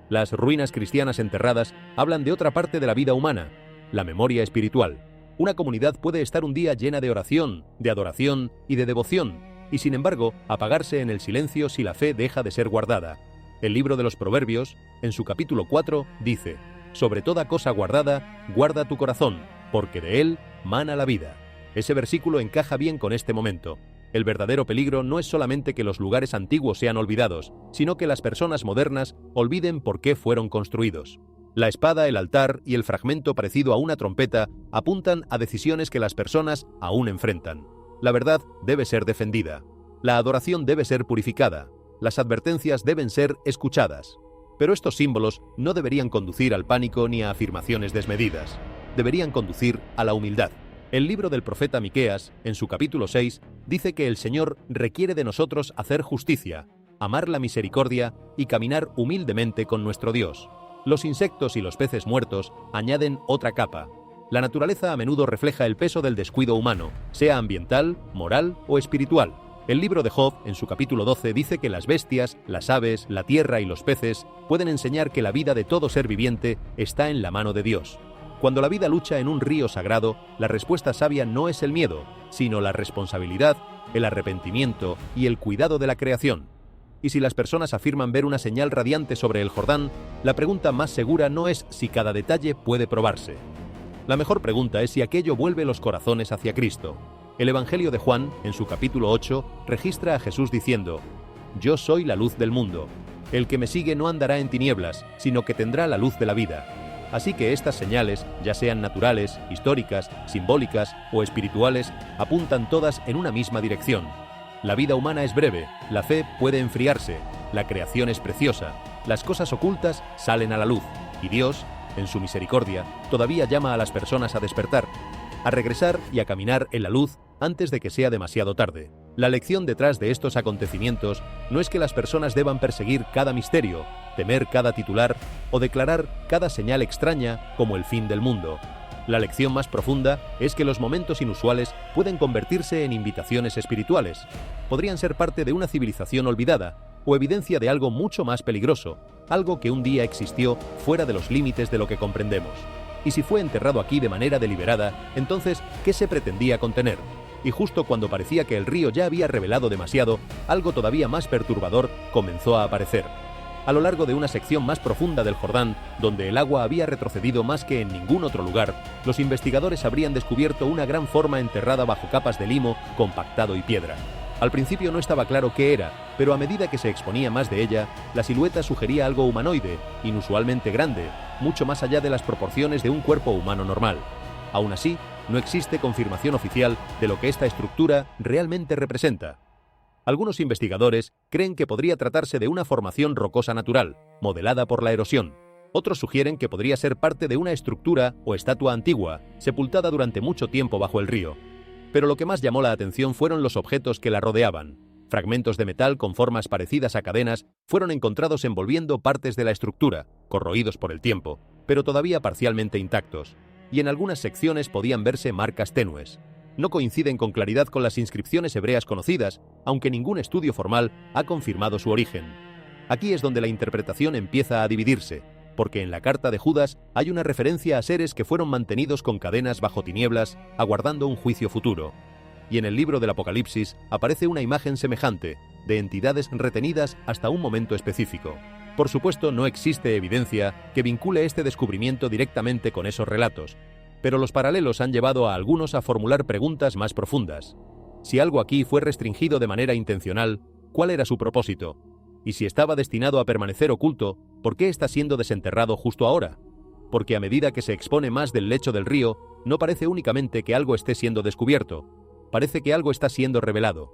Las ruinas cristianas enterradas hablan de otra parte de la vida humana, la memoria espiritual. Una comunidad puede estar un día llena de oración, de adoración y de devoción, y sin embargo, apagarse en el silencio si la fe deja de ser guardada. El libro de los Proverbios, en su capítulo 4, dice: «Sobre toda cosa guardada, guarda tu corazón, porque de él mana la vida». Ese versículo encaja bien con este momento. El verdadero peligro no es solamente que los lugares antiguos sean olvidados, sino que las personas modernas olviden por qué fueron construidos. La espada, el altar y el fragmento parecido a una trompeta apuntan a decisiones que las personas aún enfrentan. La verdad debe ser defendida. La adoración debe ser purificada. Las advertencias deben ser escuchadas. Pero estos símbolos no deberían conducir al pánico ni a afirmaciones desmedidas. Deberían conducir a la humildad. El libro del profeta Miqueas, en su capítulo 6, dice que el Señor requiere de nosotros hacer justicia, amar la misericordia y caminar humildemente con nuestro Dios. Los insectos y los peces muertos añaden otra capa. La naturaleza a menudo refleja el peso del descuido humano, sea ambiental, moral o espiritual. El libro de Job, en su capítulo 12, dice que las bestias, las aves, la tierra y los peces pueden enseñar que la vida de todo ser viviente está en la mano de Dios. Cuando la vida lucha en un río sagrado, la respuesta sabia no es el miedo, sino la responsabilidad el arrepentimiento y el cuidado de la creación. Y si las personas afirman ver una señal radiante sobre el Jordán, la pregunta más segura no es si cada detalle puede probarse. La mejor pregunta es si aquello vuelve los corazones hacia Cristo. El Evangelio de Juan, en su capítulo 8, registra a Jesús diciendo: «Yo soy la luz del mundo. El que me sigue no andará en tinieblas, sino que tendrá la luz de la vida». Así que estas señales, ya sean naturales, históricas, simbólicas o espirituales, apuntan todas en una misma dirección. La vida humana es breve, la fe puede enfriarse, la creación es preciosa, las cosas ocultas salen a la luz, y Dios, en su misericordia, todavía llama a las personas a despertar, a regresar y a caminar en la luz antes de que sea demasiado tarde. La lección detrás de estos acontecimientos no es que las personas deban perseguir cada misterio, temer cada titular o declarar cada señal extraña como el fin del mundo. La lección más profunda es que los momentos inusuales pueden convertirse en invitaciones espirituales. Podrían ser parte de una civilización olvidada o evidencia de algo mucho más peligroso, algo que un día existió fuera de los límites de lo que comprendemos. Y si fue enterrado aquí de manera deliberada, entonces, ¿qué se pretendía contener? Y justo cuando parecía que el río ya había revelado demasiado, algo todavía más perturbador comenzó a aparecer. A lo largo de una sección más profunda del Jordán, donde el agua había retrocedido más que en ningún otro lugar, los investigadores habrían descubierto una gran forma enterrada bajo capas de limo, compactado y piedra. Al principio no estaba claro qué era, pero a medida que se exponía más de ella, la silueta sugería algo humanoide, inusualmente grande, mucho más allá de las proporciones de un cuerpo humano normal. Aún así, no existe confirmación oficial de lo que esta estructura realmente representa. Algunos investigadores creen que podría tratarse de una formación rocosa natural, modelada por la erosión. Otros sugieren que podría ser parte de una estructura o estatua antigua, sepultada durante mucho tiempo bajo el río. Pero lo que más llamó la atención fueron los objetos que la rodeaban. Fragmentos de metal con formas parecidas a cadenas fueron encontrados envolviendo partes de la estructura, corroídos por el tiempo, pero todavía parcialmente intactos. Y en algunas secciones podían verse marcas tenues. No coinciden con claridad con las inscripciones hebreas conocidas, aunque ningún estudio formal ha confirmado su origen. Aquí es donde la interpretación empieza a dividirse, porque en la carta de Judas hay una referencia a seres que fueron mantenidos con cadenas bajo tinieblas, aguardando un juicio futuro. Y en el libro del Apocalipsis aparece una imagen semejante, de entidades retenidas hasta un momento específico. Por supuesto, no existe evidencia que vincule este descubrimiento directamente con esos relatos, pero los paralelos han llevado a algunos a formular preguntas más profundas. Si algo aquí fue restringido de manera intencional, ¿cuál era su propósito? Y si estaba destinado a permanecer oculto, ¿por qué está siendo desenterrado justo ahora? Porque a medida que se expone más del lecho del río, no parece únicamente que algo esté siendo descubierto, parece que algo está siendo revelado.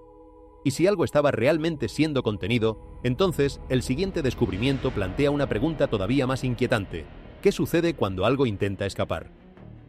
Y si algo estaba realmente siendo contenido, entonces el siguiente descubrimiento plantea una pregunta todavía más inquietante. ¿Qué sucede cuando algo intenta escapar?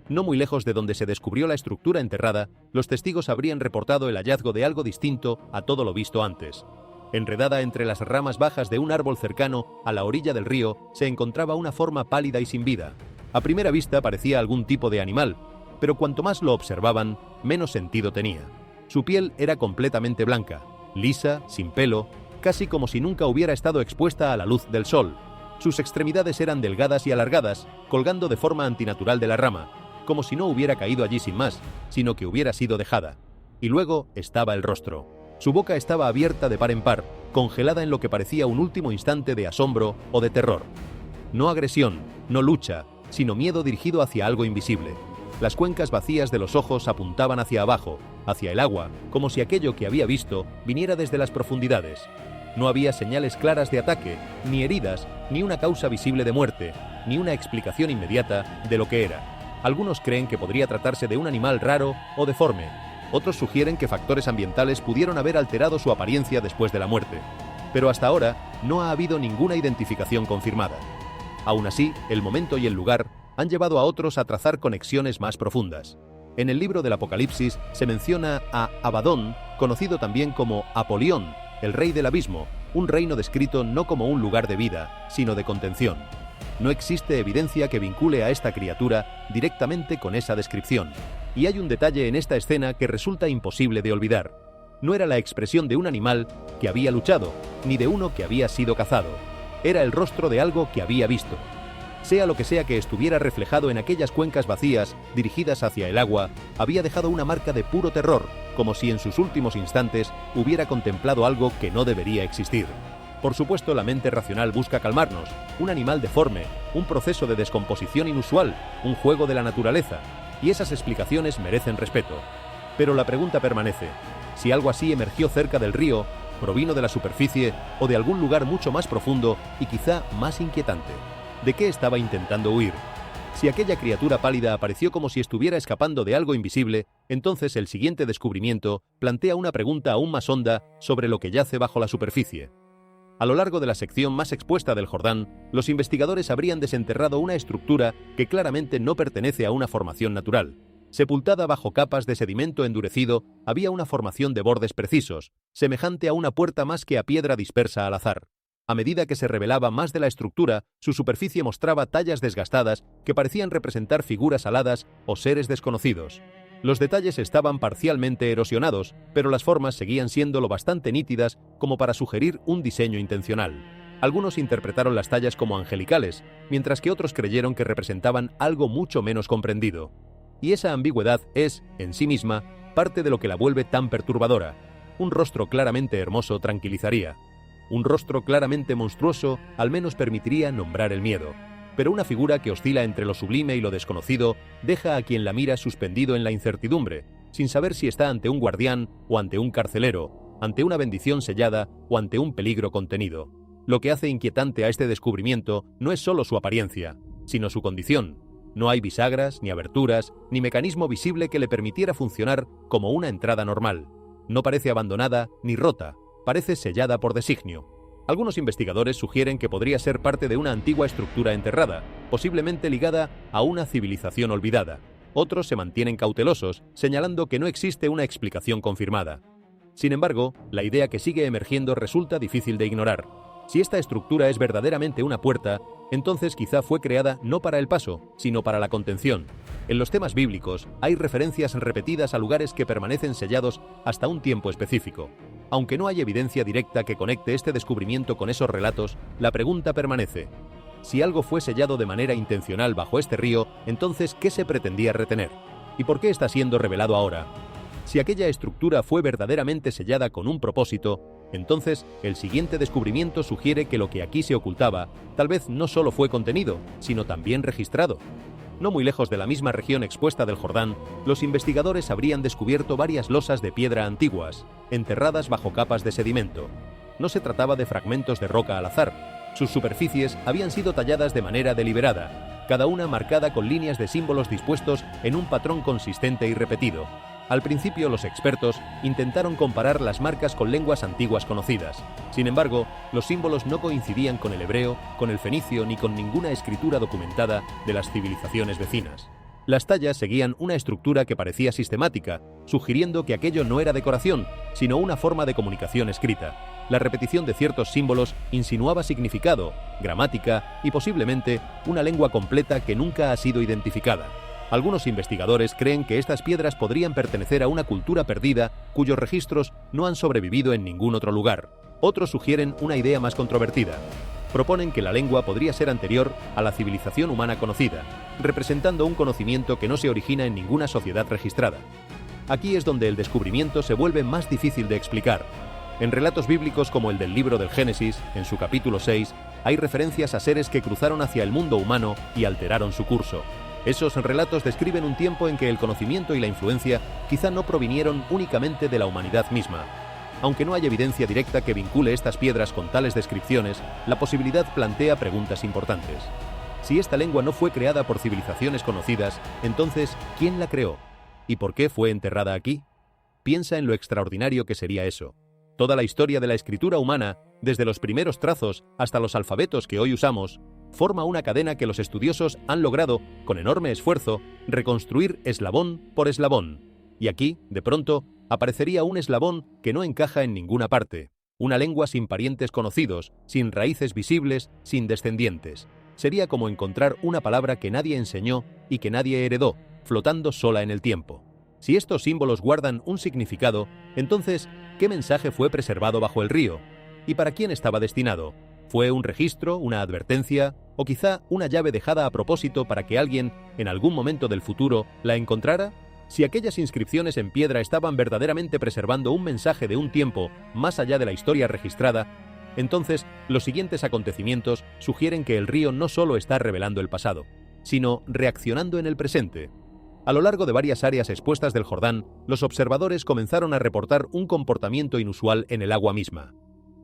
No muy lejos de donde se descubrió la estructura enterrada, los testigos habrían reportado el hallazgo de algo distinto a todo lo visto antes. Enredada entre las ramas bajas de un árbol cercano, a la orilla del río, se encontraba una forma pálida y sin vida. A primera vista parecía algún tipo de animal, pero cuanto más lo observaban, menos sentido tenía. Su piel era completamente blanca, lisa, sin pelo, casi como si nunca hubiera estado expuesta a la luz del sol. Sus extremidades eran delgadas y alargadas, colgando de forma antinatural de la rama, como si no hubiera caído allí sin más, sino que hubiera sido dejada. Y luego estaba el rostro. Su boca estaba abierta de par en par, congelada en lo que parecía un último instante de asombro o de terror. No agresión, no lucha, sino miedo dirigido hacia algo invisible. Las cuencas vacías de los ojos apuntaban hacia abajo, hacia el agua, como si aquello que había visto viniera desde las profundidades. No había señales claras de ataque, ni heridas, ni una causa visible de muerte, ni una explicación inmediata de lo que era. Algunos creen que podría tratarse de un animal raro o deforme. Otros sugieren que factores ambientales pudieron haber alterado su apariencia después de la muerte. Pero hasta ahora no ha habido ninguna identificación confirmada. Aún así, el momento y el lugar han llevado a otros a trazar conexiones más profundas. En el libro del Apocalipsis se menciona a Abadón, conocido también como Apolión, el rey del abismo, un reino descrito no como un lugar de vida, sino de contención. No existe evidencia que vincule a esta criatura directamente con esa descripción. Y hay un detalle en esta escena que resulta imposible de olvidar. No era la expresión de un animal que había luchado, ni de uno que había sido cazado. Era el rostro de algo que había visto. Sea lo que sea que estuviera reflejado en aquellas cuencas vacías, dirigidas hacia el agua, había dejado una marca de puro terror, como si en sus últimos instantes hubiera contemplado algo que no debería existir. Por supuesto, la mente racional busca calmarnos, un animal deforme, un proceso de descomposición inusual, un juego de la naturaleza, y esas explicaciones merecen respeto. Pero la pregunta permanece: si algo así emergió cerca del río, provino de la superficie o de algún lugar mucho más profundo y quizá más inquietante. ¿De qué estaba intentando huir? Si aquella criatura pálida apareció como si estuviera escapando de algo invisible, entonces el siguiente descubrimiento plantea una pregunta aún más honda sobre lo que yace bajo la superficie. A lo largo de la sección más expuesta del Jordán, los investigadores habrían desenterrado una estructura que claramente no pertenece a una formación natural. Sepultada bajo capas de sedimento endurecido, había una formación de bordes precisos, semejante a una puerta más que a piedra dispersa al azar. A medida que se revelaba más de la estructura, su superficie mostraba tallas desgastadas que parecían representar figuras aladas o seres desconocidos. Los detalles estaban parcialmente erosionados, pero las formas seguían siendo lo bastante nítidas como para sugerir un diseño intencional. Algunos interpretaron las tallas como angelicales, mientras que otros creyeron que representaban algo mucho menos comprendido. Y esa ambigüedad es, en sí misma, parte de lo que la vuelve tan perturbadora. Un rostro claramente hermoso tranquilizaría. Un rostro claramente monstruoso al menos permitiría nombrar el miedo. Pero una figura que oscila entre lo sublime y lo desconocido deja a quien la mira suspendido en la incertidumbre, sin saber si está ante un guardián o ante un carcelero, ante una bendición sellada o ante un peligro contenido. Lo que hace inquietante a este descubrimiento no es solo su apariencia, sino su condición. No hay bisagras, ni aberturas, ni mecanismo visible que le permitiera funcionar como una entrada normal. No parece abandonada ni rota, parece sellada por designio. Algunos investigadores sugieren que podría ser parte de una antigua estructura enterrada, posiblemente ligada a una civilización olvidada. Otros se mantienen cautelosos, señalando que no existe una explicación confirmada. Sin embargo, la idea que sigue emergiendo resulta difícil de ignorar. Si esta estructura es verdaderamente una puerta, entonces quizá fue creada no para el paso, sino para la contención. En los temas bíblicos hay referencias repetidas a lugares que permanecen sellados hasta un tiempo específico. Aunque no hay evidencia directa que conecte este descubrimiento con esos relatos, la pregunta permanece. Si algo fue sellado de manera intencional bajo este río, entonces ¿qué se pretendía retener? ¿Y por qué está siendo revelado ahora? Si aquella estructura fue verdaderamente sellada con un propósito, entonces el siguiente descubrimiento sugiere que lo que aquí se ocultaba tal vez no solo fue contenido, sino también registrado. No muy lejos de la misma región expuesta del Jordán, los investigadores habrían descubierto varias losas de piedra antiguas, enterradas bajo capas de sedimento. No se trataba de fragmentos de roca al azar. Sus superficies habían sido talladas de manera deliberada, cada una marcada con líneas de símbolos dispuestos en un patrón consistente y repetido. Al principio, los expertos intentaron comparar las marcas con lenguas antiguas conocidas. Sin embargo, los símbolos no coincidían con el hebreo, con el fenicio ni con ninguna escritura documentada de las civilizaciones vecinas. Las tallas seguían una estructura que parecía sistemática, sugiriendo que aquello no era decoración, sino una forma de comunicación escrita. La repetición de ciertos símbolos insinuaba significado, gramática y posiblemente una lengua completa que nunca ha sido identificada. Algunos investigadores creen que estas piedras podrían pertenecer a una cultura perdida cuyos registros no han sobrevivido en ningún otro lugar. Otros sugieren una idea más controvertida. Proponen que la lengua podría ser anterior a la civilización humana conocida, representando un conocimiento que no se origina en ninguna sociedad registrada. Aquí es donde el descubrimiento se vuelve más difícil de explicar. En relatos bíblicos como el del libro del Génesis, en su capítulo 6, hay referencias a seres que cruzaron hacia el mundo humano y alteraron su curso. Esos relatos describen un tiempo en que el conocimiento y la influencia quizá no provinieron únicamente de la humanidad misma. Aunque no hay evidencia directa que vincule estas piedras con tales descripciones, la posibilidad plantea preguntas importantes. Si esta lengua no fue creada por civilizaciones conocidas, entonces, ¿quién la creó? ¿Y por qué fue enterrada aquí? Piensa en lo extraordinario que sería eso. Toda la historia de la escritura humana, desde los primeros trazos hasta los alfabetos que hoy usamos, forma una cadena que los estudiosos han logrado, con enorme esfuerzo, reconstruir eslabón por eslabón. Y aquí, de pronto, aparecería un eslabón que no encaja en ninguna parte. Una lengua sin parientes conocidos, sin raíces visibles, sin descendientes. Sería como encontrar una palabra que nadie enseñó y que nadie heredó, flotando sola en el tiempo. Si estos símbolos guardan un significado, entonces, ¿qué mensaje fue preservado bajo el río? ¿Y para quién estaba destinado? ¿Fue un registro, una advertencia, o quizá una llave dejada a propósito para que alguien, en algún momento del futuro, la encontrara? Si aquellas inscripciones en piedra estaban verdaderamente preservando un mensaje de un tiempo más allá de la historia registrada, entonces los siguientes acontecimientos sugieren que el río no solo está revelando el pasado, sino reaccionando en el presente. A lo largo de varias áreas expuestas del Jordán, los observadores comenzaron a reportar un comportamiento inusual en el agua misma.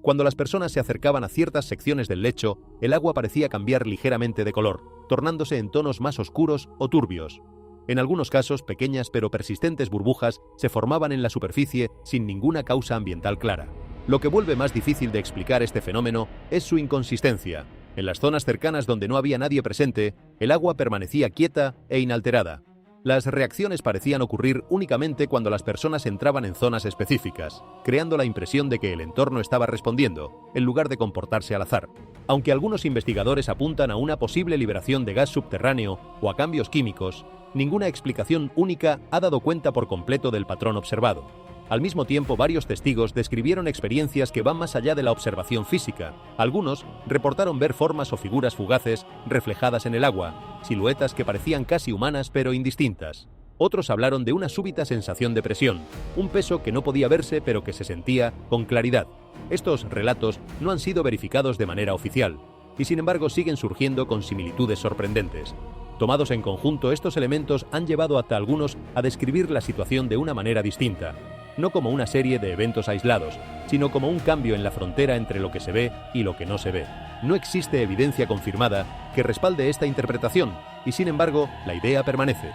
Cuando las personas se acercaban a ciertas secciones del lecho, el agua parecía cambiar ligeramente de color, tornándose en tonos más oscuros o turbios. En algunos casos, pequeñas pero persistentes burbujas se formaban en la superficie sin ninguna causa ambiental clara. Lo que vuelve más difícil de explicar este fenómeno es su inconsistencia. En las zonas cercanas donde no había nadie presente, el agua permanecía quieta e inalterada. Las reacciones parecían ocurrir únicamente cuando las personas entraban en zonas específicas, creando la impresión de que el entorno estaba respondiendo, en lugar de comportarse al azar. Aunque algunos investigadores apuntan a una posible liberación de gas subterráneo o a cambios químicos, ninguna explicación única ha dado cuenta por completo del patrón observado. Al mismo tiempo, varios testigos describieron experiencias que van más allá de la observación física. Algunos reportaron ver formas o figuras fugaces reflejadas en el agua, siluetas que parecían casi humanas pero indistintas. Otros hablaron de una súbita sensación de presión, un peso que no podía verse pero que se sentía con claridad. Estos relatos no han sido verificados de manera oficial, y sin embargo siguen surgiendo con similitudes sorprendentes. Tomados en conjunto, estos elementos han llevado hasta algunos a describir la situación de una manera distinta, no como una serie de eventos aislados, sino como un cambio en la frontera entre lo que se ve y lo que no se ve. No existe evidencia confirmada que respalde esta interpretación, y sin embargo, la idea permanece.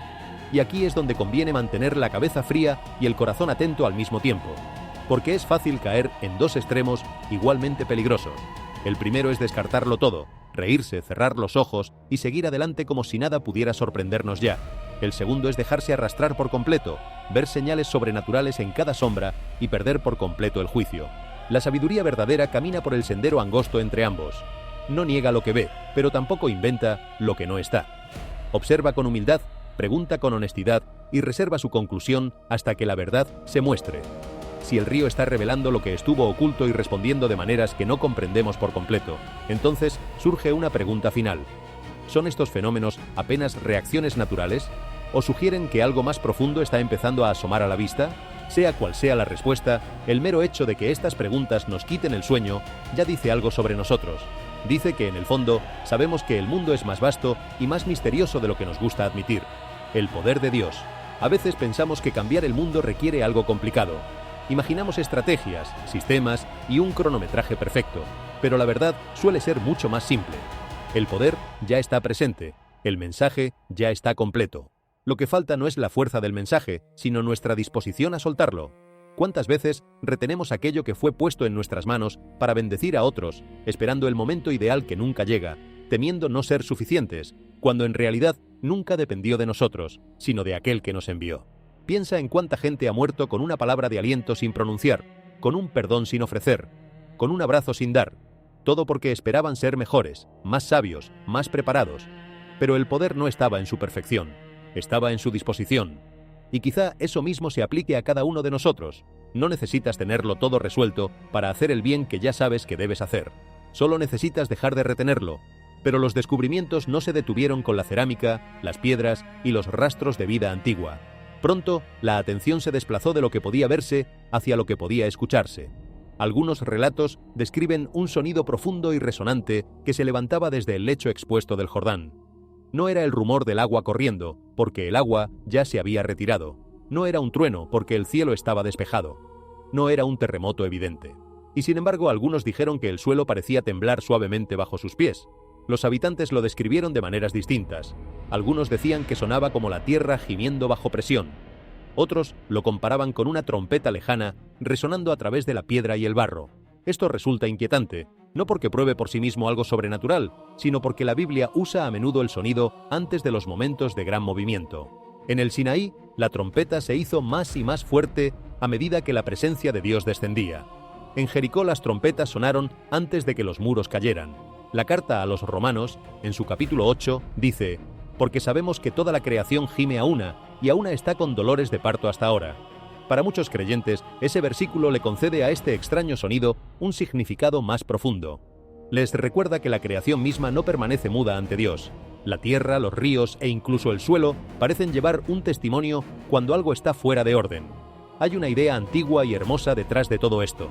Y aquí es donde conviene mantener la cabeza fría y el corazón atento al mismo tiempo, porque es fácil caer en dos extremos igualmente peligrosos. El primero es descartarlo todo, reírse, cerrar los ojos y seguir adelante como si nada pudiera sorprendernos ya. El segundo es dejarse arrastrar por completo, ver señales sobrenaturales en cada sombra y perder por completo el juicio. La sabiduría verdadera camina por el sendero angosto entre ambos. No niega lo que ve, pero tampoco inventa lo que no está. Observa con humildad, pregunta con honestidad y reserva su conclusión hasta que la verdad se muestre. Si el río está revelando lo que estuvo oculto y respondiendo de maneras que no comprendemos por completo, entonces surge una pregunta final. ¿Son estos fenómenos apenas reacciones naturales? ¿O sugieren que algo más profundo está empezando a asomar a la vista? Sea cual sea la respuesta, el mero hecho de que estas preguntas nos quiten el sueño ya dice algo sobre nosotros. Dice que en el fondo sabemos que el mundo es más vasto y más misterioso de lo que nos gusta admitir. El poder de Dios. A veces pensamos que cambiar el mundo requiere algo complicado. Imaginamos estrategias, sistemas y un cronometraje perfecto, pero la verdad suele ser mucho más simple. El poder ya está presente, el mensaje ya está completo. Lo que falta no es la fuerza del mensaje, sino nuestra disposición a soltarlo. ¿Cuántas veces retenemos aquello que fue puesto en nuestras manos para bendecir a otros, esperando el momento ideal que nunca llega, temiendo no ser suficientes, cuando en realidad nunca dependió de nosotros, sino de aquel que nos envió? Piensa en cuánta gente ha muerto con una palabra de aliento sin pronunciar, con un perdón sin ofrecer, con un abrazo sin dar, todo porque esperaban ser mejores, más sabios, más preparados. Pero el poder no estaba en su perfección, estaba en su disposición. Y quizá eso mismo se aplique a cada uno de nosotros. No necesitas tenerlo todo resuelto para hacer el bien que ya sabes que debes hacer. Solo necesitas dejar de retenerlo. Pero los descubrimientos no se detuvieron con la cerámica, las piedras y los rastros de vida antigua. Pronto, la atención se desplazó de lo que podía verse hacia lo que podía escucharse. Algunos relatos describen un sonido profundo y resonante que se levantaba desde el lecho expuesto del Jordán. No era el rumor del agua corriendo, porque el agua ya se había retirado. No era un trueno, porque el cielo estaba despejado. No era un terremoto evidente. Y sin embargo, algunos dijeron que el suelo parecía temblar suavemente bajo sus pies. Los habitantes lo describieron de maneras distintas. Algunos decían que sonaba como la tierra gimiendo bajo presión. Otros lo comparaban con una trompeta lejana resonando a través de la piedra y el barro. Esto resulta inquietante, no porque pruebe por sí mismo algo sobrenatural, sino porque la Biblia usa a menudo el sonido antes de los momentos de gran movimiento. En el Sinaí, la trompeta se hizo más y más fuerte a medida que la presencia de Dios descendía. En Jericó las trompetas sonaron antes de que los muros cayeran. La carta a los romanos, en su capítulo 8, dice: «Porque sabemos que toda la creación gime a una, y a una está con dolores de parto hasta ahora». Para muchos creyentes, ese versículo le concede a este extraño sonido un significado más profundo. Les recuerda que la creación misma no permanece muda ante Dios. La tierra, los ríos e incluso el suelo parecen llevar un testimonio cuando algo está fuera de orden. Hay una idea antigua y hermosa detrás de todo esto: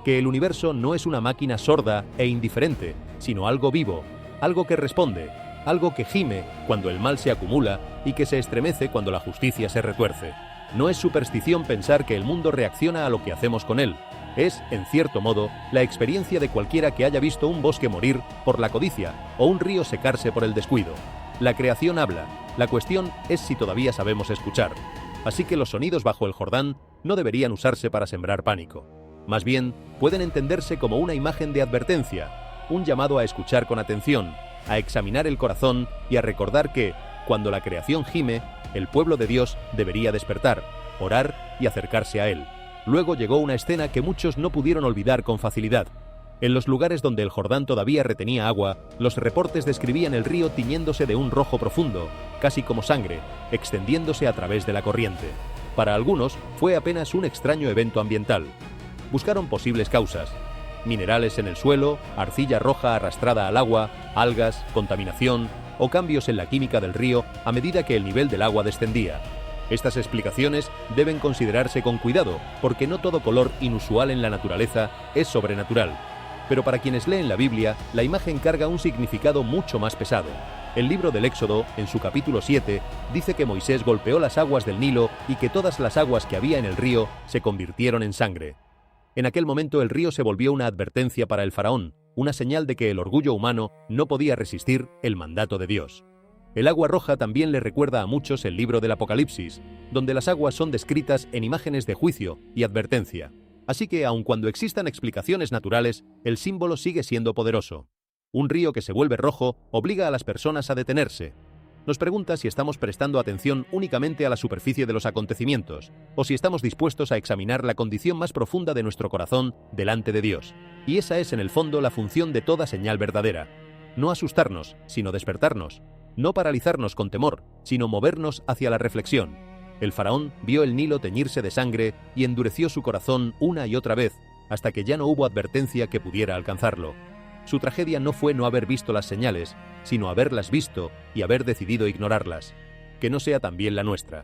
que el universo no es una máquina sorda e indiferente, sino algo vivo, algo que responde, algo que gime cuando el mal se acumula y que se estremece cuando la justicia se retuerce. No es superstición pensar que el mundo reacciona a lo que hacemos con él. Es, en cierto modo, la experiencia de cualquiera que haya visto un bosque morir por la codicia o un río secarse por el descuido. La creación habla, la cuestión es si todavía sabemos escuchar. Así que los sonidos bajo el Jordán no deberían usarse para sembrar pánico. Más bien, pueden entenderse como una imagen de advertencia, un llamado a escuchar con atención, a examinar el corazón y a recordar que, cuando la creación gime, el pueblo de Dios debería despertar, orar y acercarse a Él. Luego llegó una escena que muchos no pudieron olvidar con facilidad. En los lugares donde el Jordán todavía retenía agua, los reportes describían el río tiñéndose de un rojo profundo, casi como sangre, extendiéndose a través de la corriente. Para algunos, fue apenas un extraño evento ambiental. Buscaron posibles causas: minerales en el suelo, arcilla roja arrastrada al agua, algas, contaminación o cambios en la química del río a medida que el nivel del agua descendía. Estas explicaciones deben considerarse con cuidado, porque no todo color inusual en la naturaleza es sobrenatural. Pero para quienes leen la Biblia, la imagen carga un significado mucho más pesado. El libro del Éxodo, en su capítulo 7, dice que Moisés golpeó las aguas del Nilo y que todas las aguas que había en el río se convirtieron en sangre. En aquel momento el río se volvió una advertencia para el faraón, una señal de que el orgullo humano no podía resistir el mandato de Dios. El agua roja también le recuerda a muchos el libro del Apocalipsis, donde las aguas son descritas en imágenes de juicio y advertencia. Así que, aun cuando existan explicaciones naturales, el símbolo sigue siendo poderoso. Un río que se vuelve rojo obliga a las personas a detenerse. Nos pregunta si estamos prestando atención únicamente a la superficie de los acontecimientos, o si estamos dispuestos a examinar la condición más profunda de nuestro corazón delante de Dios. Y esa es en el fondo la función de toda señal verdadera. No asustarnos, sino despertarnos. No paralizarnos con temor, sino movernos hacia la reflexión. El faraón vio el Nilo teñirse de sangre y endureció su corazón una y otra vez, hasta que ya no hubo advertencia que pudiera alcanzarlo. Su tragedia no fue no haber visto las señales, sino haberlas visto y haber decidido ignorarlas. Que no sea también la nuestra.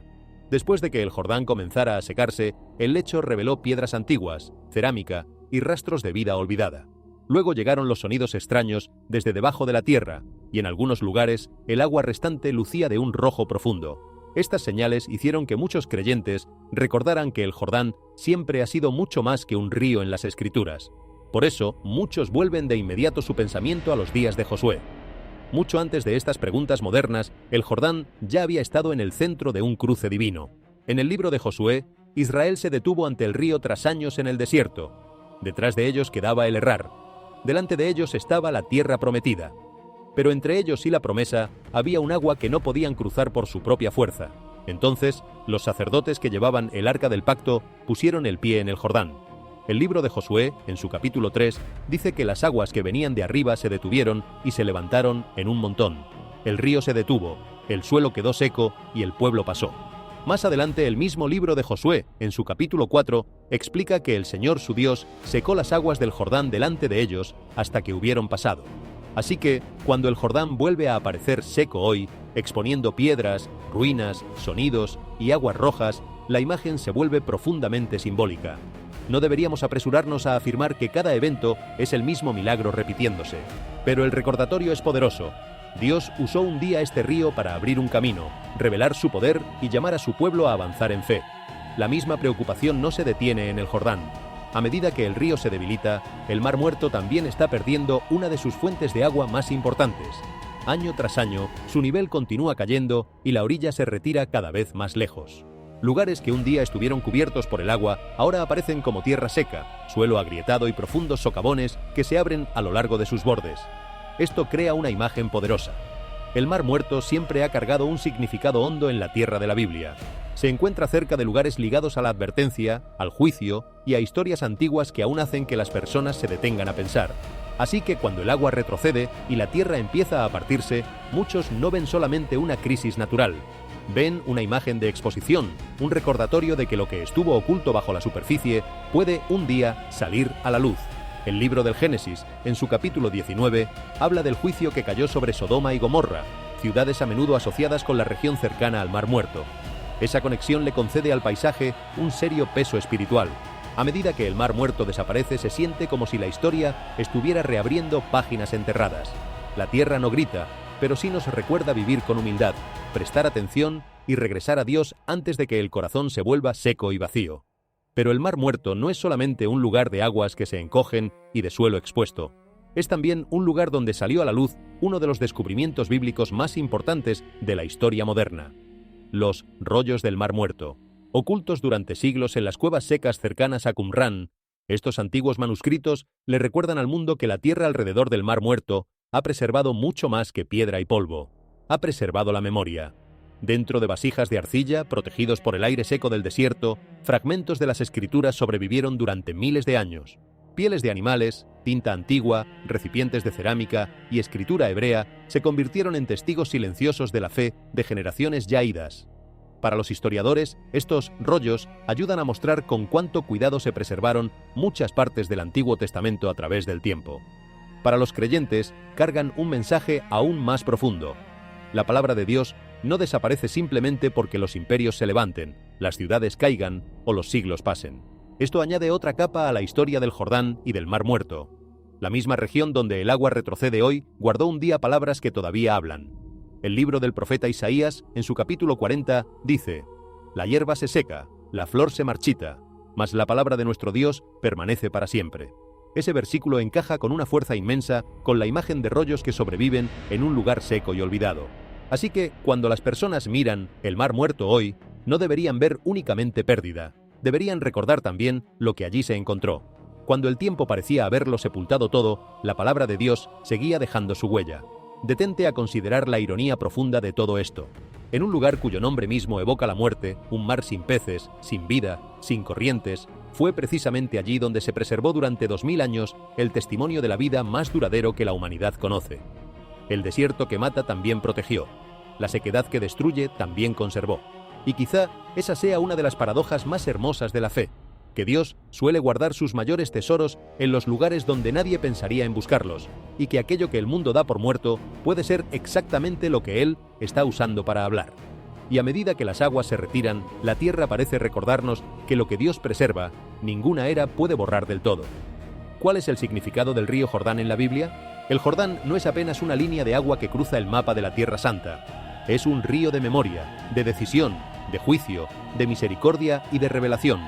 Después de que el Jordán comenzara a secarse, el lecho reveló piedras antiguas, cerámica y rastros de vida olvidada. Luego llegaron los sonidos extraños desde debajo de la tierra, y en algunos lugares el agua restante lucía de un rojo profundo. Estas señales hicieron que muchos creyentes recordaran que el Jordán siempre ha sido mucho más que un río en las Escrituras. Por eso, muchos vuelven de inmediato su pensamiento a los días de Josué. Mucho antes de estas preguntas modernas, el Jordán ya había estado en el centro de un cruce divino. En el libro de Josué, Israel se detuvo ante el río tras años en el desierto. Detrás de ellos quedaba el Errar. Delante de ellos estaba la tierra prometida. Pero entre ellos y la promesa había un agua que no podían cruzar por su propia fuerza. Entonces, los sacerdotes que llevaban el arca del pacto pusieron el pie en el Jordán. El libro de Josué, en su capítulo 3, dice que las aguas que venían de arriba se detuvieron y se levantaron en un montón. El río se detuvo, el suelo quedó seco y el pueblo pasó. Más adelante, el mismo libro de Josué, en su capítulo 4, explica que el Señor su Dios secó las aguas del Jordán delante de ellos hasta que hubieron pasado. Así que, cuando el Jordán vuelve a aparecer seco hoy, exponiendo piedras, ruinas, sonidos y aguas rojas, la imagen se vuelve profundamente simbólica. No deberíamos apresurarnos a afirmar que cada evento es el mismo milagro repitiéndose. Pero el recordatorio es poderoso. Dios usó un día este río para abrir un camino, revelar su poder y llamar a su pueblo a avanzar en fe. La misma preocupación no se detiene en el Jordán. A medida que el río se debilita, el Mar Muerto también está perdiendo una de sus fuentes de agua más importantes. Año tras año, su nivel continúa cayendo y la orilla se retira cada vez más lejos. Lugares que un día estuvieron cubiertos por el agua ahora aparecen como tierra seca, suelo agrietado y profundos socavones que se abren a lo largo de sus bordes. Esto crea una imagen poderosa. El Mar Muerto siempre ha cargado un significado hondo en la tierra de la Biblia. Se encuentra cerca de lugares ligados a la advertencia, al juicio y a historias antiguas que aún hacen que las personas se detengan a pensar. Así que cuando el agua retrocede y la tierra empieza a partirse, muchos no ven solamente una crisis natural. Ven una imagen de exposición, un recordatorio de que lo que estuvo oculto bajo la superficie puede un día salir a la luz. El libro del Génesis, en su capítulo 19, habla del juicio que cayó sobre Sodoma y Gomorra, ciudades a menudo asociadas con la región cercana al Mar Muerto. Esa conexión le concede al paisaje un serio peso espiritual. A medida que el Mar Muerto desaparece, se siente como si la historia estuviera reabriendo páginas enterradas. La tierra no grita, pero sí nos recuerda vivir con humildad, prestar atención y regresar a Dios antes de que el corazón se vuelva seco y vacío. Pero el Mar Muerto no es solamente un lugar de aguas que se encogen y de suelo expuesto. Es también un lugar donde salió a la luz uno de los descubrimientos bíblicos más importantes de la historia moderna: los rollos del Mar Muerto. Ocultos durante siglos en las cuevas secas cercanas a Qumrán, estos antiguos manuscritos le recuerdan al mundo que la tierra alrededor del Mar Muerto ha preservado mucho más que piedra y polvo. Ha preservado la memoria. Dentro de vasijas de arcilla, protegidos por el aire seco del desierto, fragmentos de las escrituras sobrevivieron durante miles de años. Pieles de animales, tinta antigua, recipientes de cerámica y escritura hebrea se convirtieron en testigos silenciosos de la fe de generaciones ya idas. Para los historiadores, estos rollos ayudan a mostrar con cuánto cuidado se preservaron muchas partes del Antiguo Testamento a través del tiempo. Para los creyentes, cargan un mensaje aún más profundo. La palabra de Dios no desaparece simplemente porque los imperios se levanten, las ciudades caigan o los siglos pasen. Esto añade otra capa a la historia del Jordán y del Mar Muerto. La misma región donde el agua retrocede hoy guardó un día palabras que todavía hablan. El libro del profeta Isaías, en su capítulo 40, dice: «La hierba se seca, la flor se marchita, mas la palabra de nuestro Dios permanece para siempre». Ese versículo encaja con una fuerza inmensa con la imagen de rollos que sobreviven en un lugar seco y olvidado. Así que, cuando las personas miran el Mar Muerto hoy, no deberían ver únicamente pérdida, deberían recordar también lo que allí se encontró. Cuando el tiempo parecía haberlo sepultado todo, la palabra de Dios seguía dejando su huella. Detente a considerar la ironía profunda de todo esto. En un lugar cuyo nombre mismo evoca la muerte, un mar sin peces, sin vida, sin corrientes, fue precisamente allí donde se preservó durante 2000 años el testimonio de la vida más duradero que la humanidad conoce. El desierto que mata también protegió. La sequedad que destruye también conservó. Y quizá esa sea una de las paradojas más hermosas de la fe, que Dios suele guardar sus mayores tesoros en los lugares donde nadie pensaría en buscarlos, y que aquello que el mundo da por muerto puede ser exactamente lo que Él está usando para hablar. Y a medida que las aguas se retiran, la tierra parece recordarnos que lo que Dios preserva, ninguna era puede borrar del todo. ¿Cuál es el significado del río Jordán en la Biblia? El Jordán no es apenas una línea de agua que cruza el mapa de la Tierra Santa. Es un río de memoria, de decisión, de juicio, de misericordia y de revelación,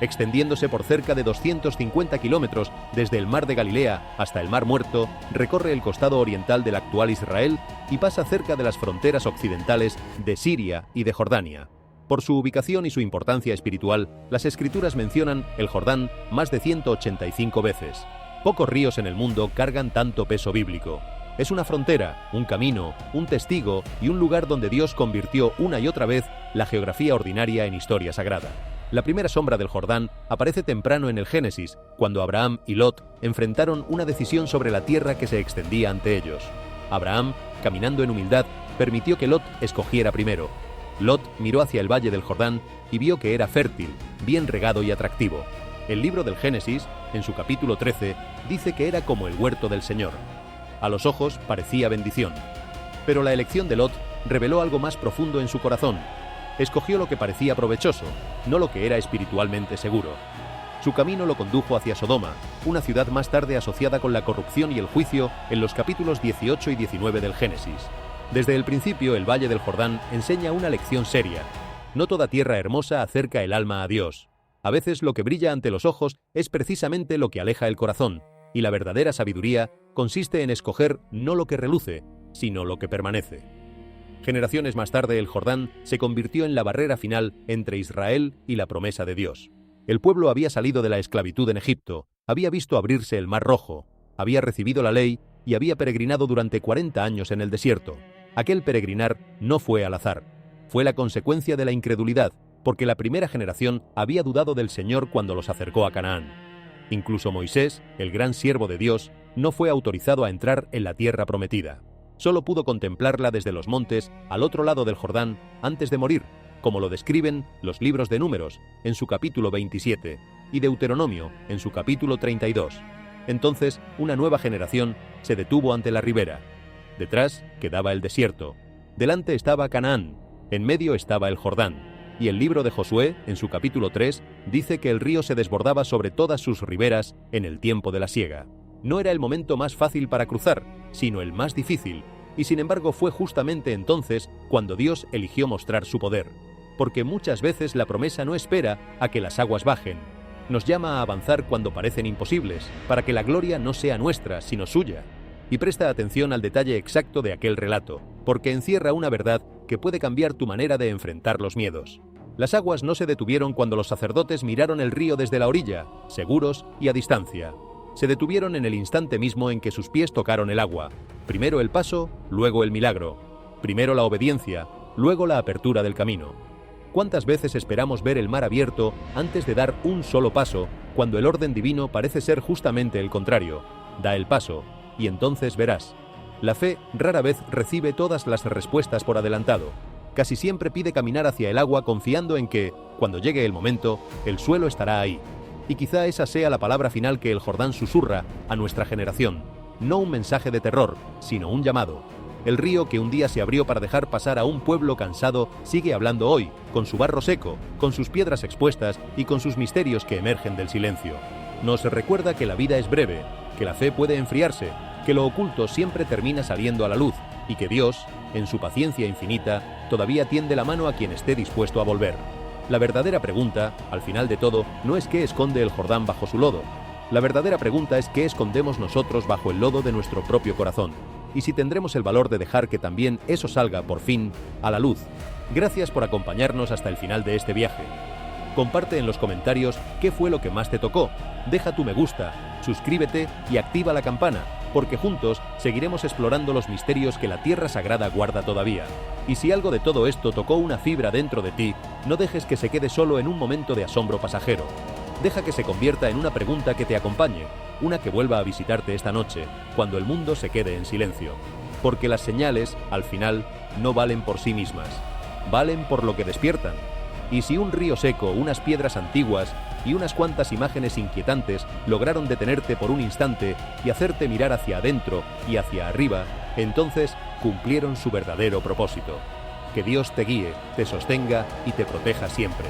extendiéndose por cerca de 250 kilómetros desde el Mar de Galilea hasta el Mar Muerto, recorre el costado oriental del actual Israel y pasa cerca de las fronteras occidentales de Siria y de Jordania. Por su ubicación y su importancia espiritual, las Escrituras mencionan el Jordán más de 185 veces. Pocos ríos en el mundo cargan tanto peso bíblico. Es una frontera, un camino, un testigo y un lugar donde Dios convirtió una y otra vez la geografía ordinaria en historia sagrada. La primera sombra del Jordán aparece temprano en el Génesis, cuando Abraham y Lot enfrentaron una decisión sobre la tierra que se extendía ante ellos. Abraham, caminando en humildad, permitió que Lot escogiera primero. Lot miró hacia el valle del Jordán y vio que era fértil, bien regado y atractivo. El libro del Génesis, en su capítulo 13, dice que era como el huerto del Señor. A los ojos parecía bendición. Pero la elección de Lot reveló algo más profundo en su corazón. Escogió lo que parecía provechoso, no lo que era espiritualmente seguro. Su camino lo condujo hacia Sodoma, una ciudad más tarde asociada con la corrupción y el juicio en los capítulos 18 y 19 del Génesis. Desde el principio, el Valle del Jordán enseña una lección seria. No toda tierra hermosa acerca el alma a Dios. A veces lo que brilla ante los ojos es precisamente lo que aleja el corazón, y la verdadera sabiduría consiste en escoger no lo que reluce, sino lo que permanece. Generaciones más tarde, el Jordán se convirtió en la barrera final entre Israel y la promesa de Dios. El pueblo había salido de la esclavitud en Egipto, había visto abrirse el Mar Rojo, había recibido la ley y había peregrinado durante 40 años en el desierto. Aquel peregrinar no fue al azar, fue la consecuencia de la incredulidad, porque la primera generación había dudado del Señor cuando los acercó a Canaán. Incluso Moisés, el gran siervo de Dios, no fue autorizado a entrar en la tierra prometida. Solo pudo contemplarla desde los montes al otro lado del Jordán antes de morir, como lo describen los libros de Números en su capítulo 27 y Deuteronomio en su capítulo 32. Entonces, una nueva generación se detuvo ante la ribera. Detrás quedaba el desierto. Delante estaba Canaán, en medio estaba el Jordán. Y el libro de Josué, en su capítulo 3, dice que el río se desbordaba sobre todas sus riberas en el tiempo de la siega. No era el momento más fácil para cruzar, sino el más difícil, y sin embargo fue justamente entonces cuando Dios eligió mostrar su poder. Porque muchas veces la promesa no espera a que las aguas bajen. Nos llama a avanzar cuando parecen imposibles, para que la gloria no sea nuestra, sino suya. Y presta atención al detalle exacto de aquel relato, porque encierra una verdad que puede cambiar tu manera de enfrentar los miedos. Las aguas no se detuvieron cuando los sacerdotes miraron el río desde la orilla, seguros y a distancia. Se detuvieron en el instante mismo en que sus pies tocaron el agua. Primero el paso, luego el milagro. Primero la obediencia, luego la apertura del camino. ¿Cuántas veces esperamos ver el mar abierto antes de dar un solo paso, cuando el orden divino parece ser justamente el contrario? Da el paso, y entonces verás. La fe rara vez recibe todas las respuestas por adelantado. Casi siempre pide caminar hacia el agua confiando en que, cuando llegue el momento, el suelo estará ahí. Y quizá esa sea la palabra final que el Jordán susurra a nuestra generación. No un mensaje de terror, sino un llamado. El río que un día se abrió para dejar pasar a un pueblo cansado sigue hablando hoy, con su barro seco, con sus piedras expuestas y con sus misterios que emergen del silencio. Nos recuerda que la vida es breve, que la fe puede enfriarse, que lo oculto siempre termina saliendo a la luz y que Dios, en su paciencia infinita, todavía tiende la mano a quien esté dispuesto a volver. La verdadera pregunta, al final de todo, no es qué esconde el Jordán bajo su lodo. La verdadera pregunta es qué escondemos nosotros bajo el lodo de nuestro propio corazón. Y si tendremos el valor de dejar que también eso salga, por fin, a la luz. Gracias por acompañarnos hasta el final de este viaje. Comparte en los comentarios qué fue lo que más te tocó. Deja tu me gusta, suscríbete y activa la campana, porque juntos seguiremos explorando los misterios que la Tierra Sagrada guarda todavía. Y si algo de todo esto tocó una fibra dentro de ti, no dejes que se quede solo en un momento de asombro pasajero. Deja que se convierta en una pregunta que te acompañe, una que vuelva a visitarte esta noche, cuando el mundo se quede en silencio. Porque las señales, al final, no valen por sí mismas, valen por lo que despiertan. Y si un río seco, unas piedras antiguas y unas cuantas imágenes inquietantes lograron detenerte por un instante y hacerte mirar hacia adentro y hacia arriba, entonces cumplieron su verdadero propósito. Que Dios te guíe, te sostenga y te proteja siempre.